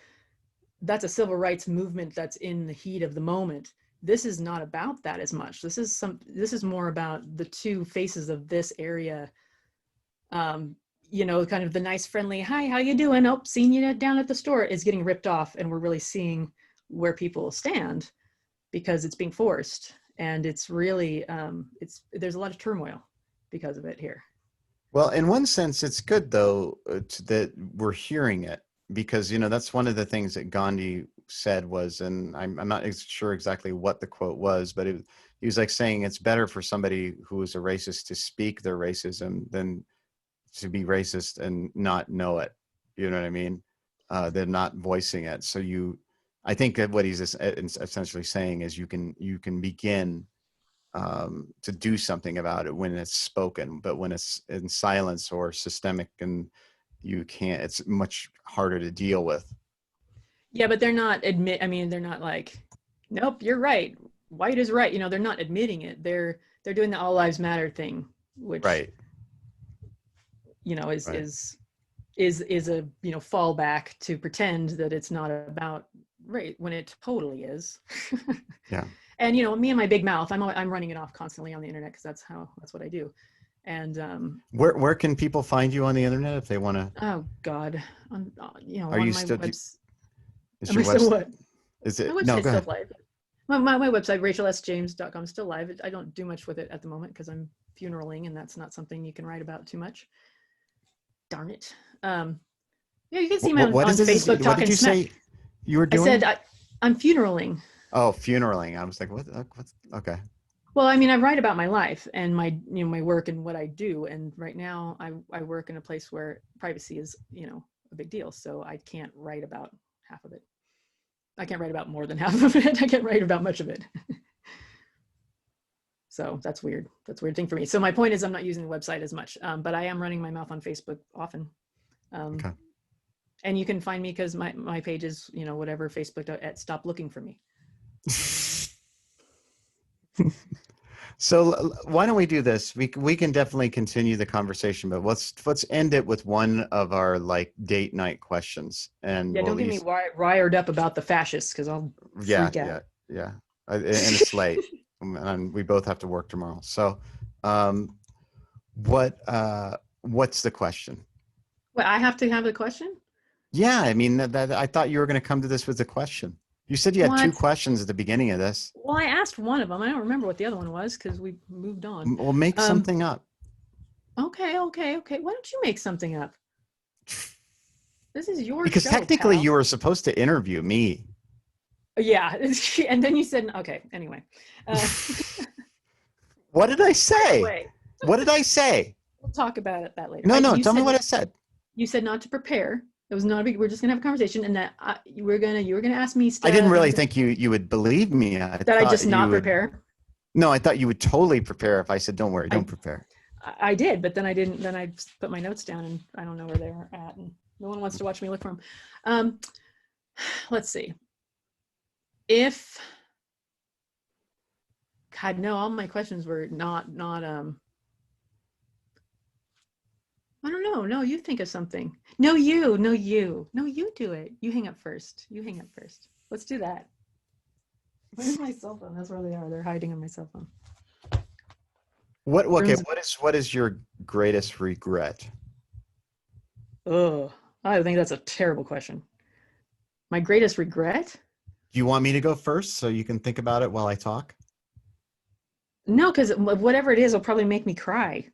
civil rights movement that's in the heat of the moment. This is not about that as much. This is more about the two faces of this area. You know, kind of the nice, friendly, hi, how you doing? Oh, seeing you down at the store is getting ripped off. And we're really seeing where people stand because it's being forced. And it's really, there's a lot of turmoil because of it here. Well, in one sense, it's good though, that we're hearing it, because, you know, that's one of the things that Gandhi said was, and I'm not sure exactly what the quote was, but he was like saying it's better for somebody who is a racist to speak their racism than to be racist and not know it. You know what I mean? They're not voicing it. So I think that what he's essentially saying is you can begin to do something about it when it's spoken, but when it's in silence or systemic and you can't, it's much harder to deal with. Yeah, but they're not they're not like, nope, you're right, white is right. You know, they're not admitting it. They're doing the all lives matter thing, which, right, you know, is a, you know, fallback to pretend that it's not about race when it totally is. Yeah. And, you know, me and my big mouth, I'm running it off constantly on the internet because that's what I do. And where can people find you on the internet if they want to? Oh God, you know, are on you my still? website. Is your website? What? Is it? My website's No, go still ahead. live. My website, rachelsjames.com, is still live. I don't do much with it at the moment because I'm funeraling, and that's not something you can write about too much. Darn it. Yeah, you can see me on Facebook talking. What did you say you were doing? I said I'm funeraling. Oh, funeraling. I was like, what? What's okay? Well, I mean, I write about my life and my work and what I do. And right now I work in a place where privacy is, you know, a big deal. So I can't write about half of it. I can't write about more than half of it. I can't write about much of it. So that's weird. That's a weird thing for me. So my point is I'm not using the website as much, but I am running my mouth on Facebook often. Okay. And you can find me because my page is, whatever, Facebook at Stop Looking for Me. So why don't we do this? We can definitely continue the conversation, but let's end it with one of our like date night questions. And Yeah, don't get me wired up about the fascists because I'll freak out. Yeah. And it's late, and we both have to work tomorrow. So, what's the question? Well, I have to have the question? Yeah, I mean that I thought you were going to come to this with a question. You said you had two questions at the beginning of this. Well, I asked one of them. I don't remember what the other one was because we moved on. Well, make something up. Okay. Why don't you make something up? This is your because show, technically pal. you were supposed to interview me. Yeah, and then you said, okay, anyway. What did I say? Anyway. What did I say? We'll talk about that later. No, tell me what I said. You said not to prepare. It was not a big, we're just gonna have a conversation, and that you were gonna ask me stuff. I didn't really think you would believe me. I just not prepare. No, I thought you would totally prepare if I said, don't worry, don't prepare. I did, but then I didn't. Then I put my notes down, and I don't know where they're at, and no one wants to watch me look for them. Let's see. God, no, all my questions were not. I don't know. No, you think of something. No, you do it. You hang up first. Let's do that. Where's my cell phone? That's where they are. They're hiding on my cell phone. What is your greatest regret? Oh, I think that's a terrible question. My greatest regret? Do you want me to go first so you can think about it while I talk? No, because whatever it is will probably make me cry.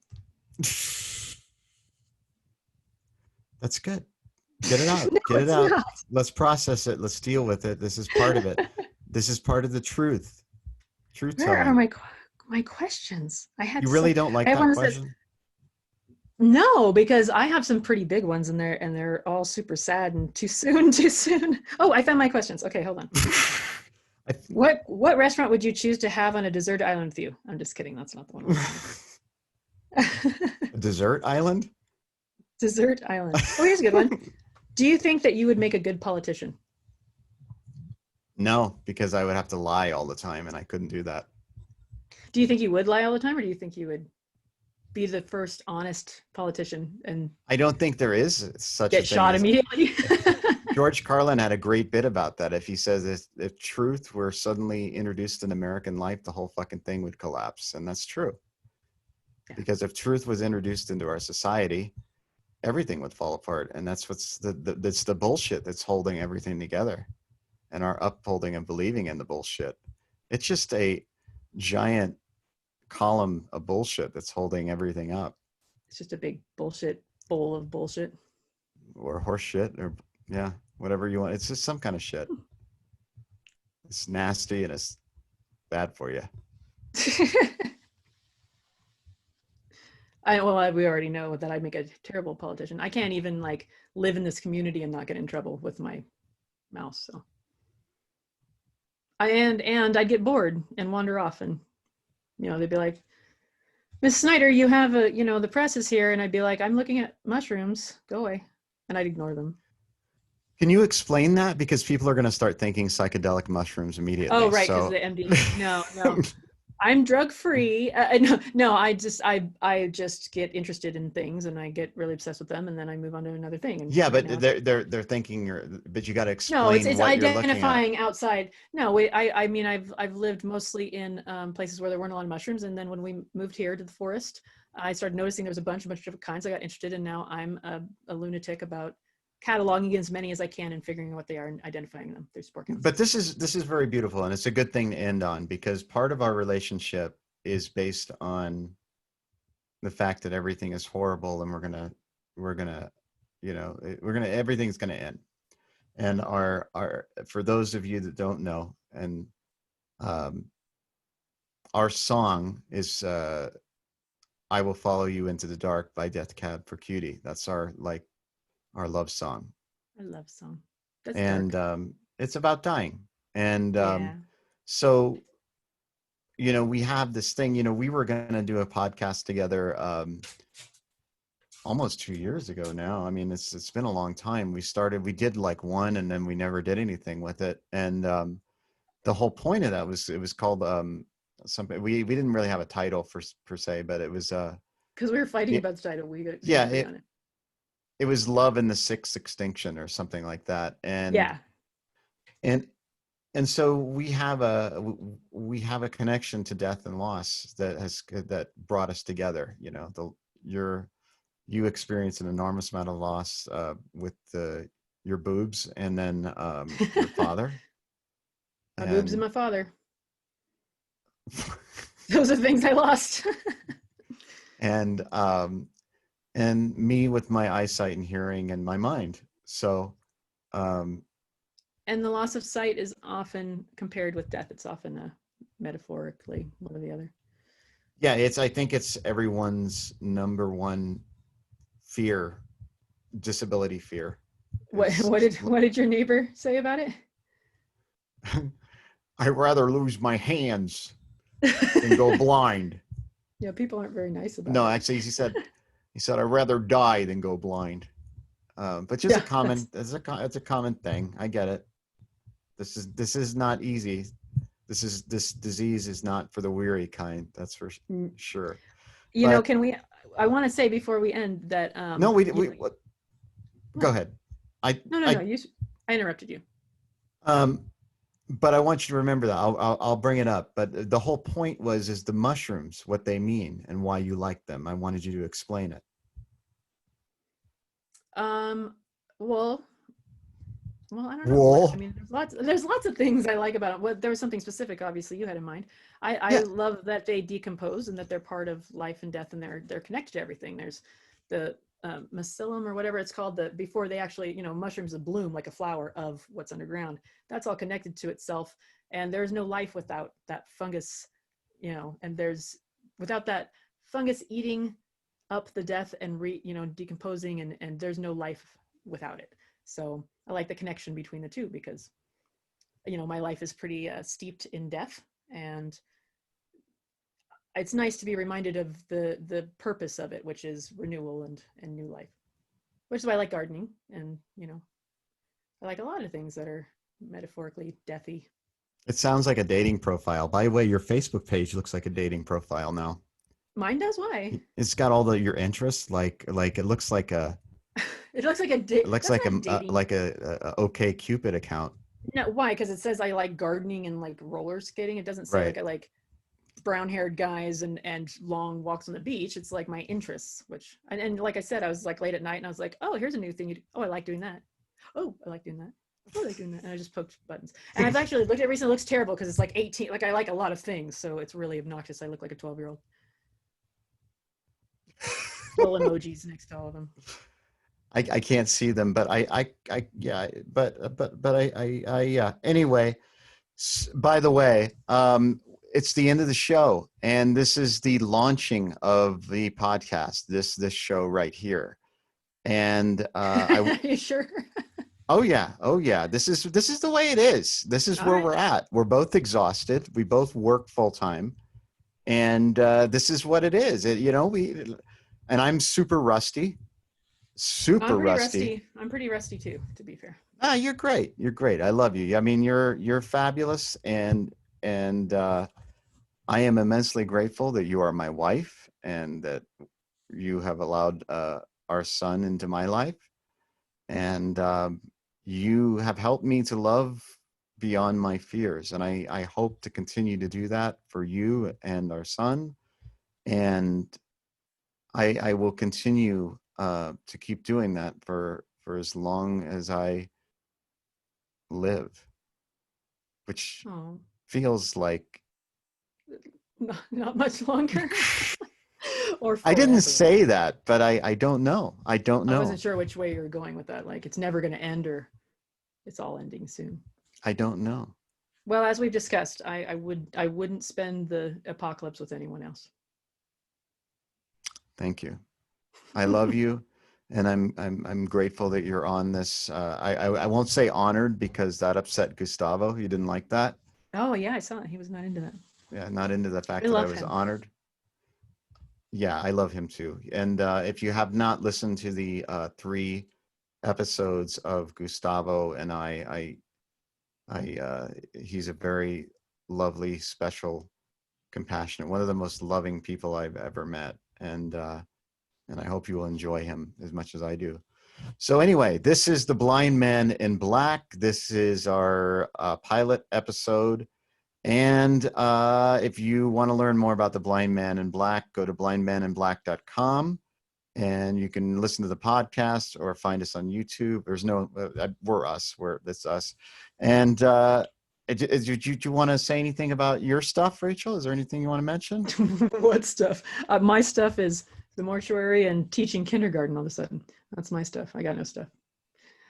That's good. Get it out. No, Get it out. Not. Let's process it. Let's deal with it. This is part of it. This is part of the truth. Truth telling. Where are my questions? You really don't like that question? No, because I have some pretty big ones in there, and they're all super sad and too soon. Oh, I found my questions. Okay, hold on. What restaurant would you choose to have on a desert island with you? I'm just kidding. That's not the one. A desert island? Desert island. Oh, here's a good one. Do you think that you would make a good politician? No, because I would have to lie all the time, and I couldn't do that. Do you think you would lie all the time, or do you think you would be the first honest politician and I don't think there is such a thing. Get shot immediately. George Carlin had a great bit about that. If he says if truth were suddenly introduced in American life, the whole fucking thing would collapse. And that's true. Yeah. Because if truth was introduced into our society, everything would fall apart. And that's that's the bullshit that's holding everything together. And our upholding and believing in the bullshit. It's just a giant column of bullshit that's holding everything up. It's just a big bullshit bowl of bullshit. Or horse shit, or yeah, whatever you want. It's just some kind of shit. It's nasty and it's bad for you. We already know that I'd make a terrible politician. I can't even like live in this community and not get in trouble with my mouse. So and I'd get bored and wander off, and they'd be like, Miss Snyder, you have the press is here, and I'd be like, I'm looking at mushrooms, go away. And I'd ignore them. Can you explain that? Because people are going to start thinking psychedelic mushrooms immediately. Oh, right, because the MD. No. I'm drug-free. No, I just get interested in things, and I get really obsessed with them, and then I move on to another thing. And yeah, but they're thinking but you got to explain. No, it's what identifying outside. No, I mean I've lived mostly in places where there weren't a lot of mushrooms, and then when we moved here to the forest, I started noticing there was a bunch of different kinds. I got interested, and now I'm a lunatic about cataloging as many as I can and figuring out what they are and identifying them through spore counts. But this is very beautiful, and it's a good thing to end on, because part of our relationship is based on the fact that everything is horrible, and everything's gonna end. And our for those of you that don't know, and our song is "I Will Follow You Into the Dark" by Death Cab for Cutie. That's our love song. Our love song. That's and dark. It's about dying. And so we have this thing, we were going to do a podcast together almost 2 years ago now. I mean, it's been a long time. We did like one, and then we never did anything with it. And the whole point of that was, it was called something, we didn't really have a title per se, but it was because we were fighting yeah, about the title. We couldn't yeah, agree on it. it was Love in the Sixth Extinction or something like that. Yeah. And and so we have a connection to death and loss that brought us together. You experience an enormous amount of loss with your boobs, and then your father. My boobs and my father. Those are things I lost. and me with my eyesight and hearing and my mind. So and the loss of sight is often compared with death. It's often metaphorically one or the other. yeah, I think it's everyone's number one fear, disability fear. What did your neighbor say about it? I'd rather lose my hands than go blind. Yeah, people aren't very nice about it. No, actually, he said, I'd rather die than go blind. But just it's a common thing. I get it. This is not easy. This disease is not for the weary kind. That's for sure. I want to say before we end that no, go ahead. I interrupted you. But I want you to remember that. I'll bring it up. But the whole point is the mushrooms, what they mean and why you like them. I wanted you to explain it. Well, I don't know. I mean, there's lots of things I like about it. Well, there was something specific, obviously, you had in mind. I love that they decompose and that they're part of life and death, and they're connected to everything. There's the mycelium or whatever it's called, before they actually, mushrooms that bloom like a flower of what's underground. That's all connected to itself, and there's no life without that fungus, and without that fungus eating up the death and decomposing, and there's no life without it. So I like the connection between the two because, my life is pretty steeped in death, and it's nice to be reminded of the purpose of it, which is renewal and new life, which is why I like gardening. And, I like a lot of things that are metaphorically deathy. It sounds like a dating profile. By the way, your Facebook page looks like a dating profile now. Mine does. Why? It's got all your interests. Like it looks like a. It looks like a date. It looks like a OK Cupid account. No, why? Because it says I like gardening and like roller skating. It doesn't say like I like brown-haired guys and long walks on the beach. It's like my interests, and like I said, I was like late at night and I was like, oh, here's a new thing you do. Oh, I like doing that. Oh, I like doing that. Oh, I like doing that. And I just poked buttons. And I've actually looked at it recently. It looks terrible because it's like 18. Like I like a lot of things, so it's really obnoxious. I look like a 12-year-old. Little emojis next to all of them. I can't see them, but anyway, by the way, it's the end of the show, and this is the launching of the podcast, this show right here. And Are you sure? Oh yeah. This is the way it is. This is where we're at. We're both exhausted. We both work full time, and this is what it is. And I'm super rusty. I'm pretty rusty too, to be fair. You're great. You're great. I love you. I mean, you're fabulous, and I am immensely grateful that you are my wife and that you have allowed our son into my life, and you have helped me to love beyond my fears, and I hope to continue to do that for you and our son, and I will continue to keep doing that for as long as I live, which feels like not much longer. Or I didn't say that, but I don't know. I wasn't sure which way you were going with that. Like it's never going to end, or it's all ending soon. I don't know. Well, as we've discussed, I wouldn't spend the apocalypse with anyone else. Thank you. I love you, and I'm grateful that you're on this. I won't say honored because that upset Gustavo. He didn't like that. Oh yeah, I saw it. He was not into that. Yeah, not into the fact I that I love was him. honored. Yeah, I love him too. And if you have not listened to the 3 episodes of Gustavo and he's a very lovely, special, compassionate, one of the most loving people I've ever met. And I hope you will enjoy him as much as I do. So anyway, this is The Blind Man in Black. This is our pilot episode. And if you want to learn more about The Blind Man in Black, go to blindmaninblack.com and you can listen to the podcast or find us on YouTube. There's no, that's us. And do you want to say anything about your stuff, Rachel? Is there anything you want to mention? What stuff? My stuff is the mortuary and teaching kindergarten all of a sudden. That's my stuff. I got no stuff.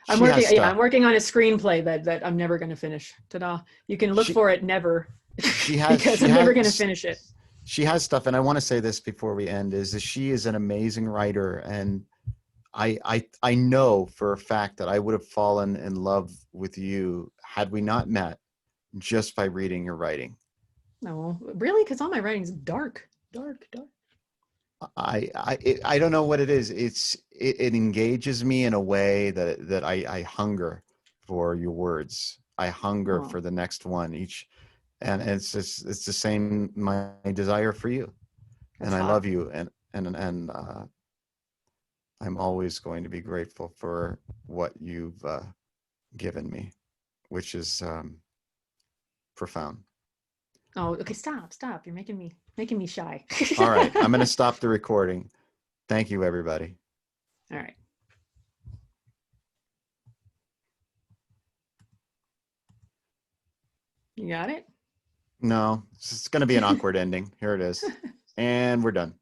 I'm She has working. Yeah, stuff. I'm working on a screenplay that I'm never going to finish. Ta-da! You can look for it never, because I'm never going to finish it. She has stuff, and I want to say this before we end: is that she is an amazing writer, and I know for a fact that I would have fallen in love with you had we not met just by reading your writing. No, really, because all my writing is dark, dark, dark. I don't know what it is. It engages me in a way that I hunger for your words. I hunger for the next one each, and it's the same my desire for you. That's and I hot. love you, and I'm always going to be grateful for what you've given me, which is profound. Oh, okay. Stop. You're making me shy. All right, I'm going to stop the recording. Thank you, everybody. All right. You got it? No, it's going to be an awkward ending. Here it is. And we're done.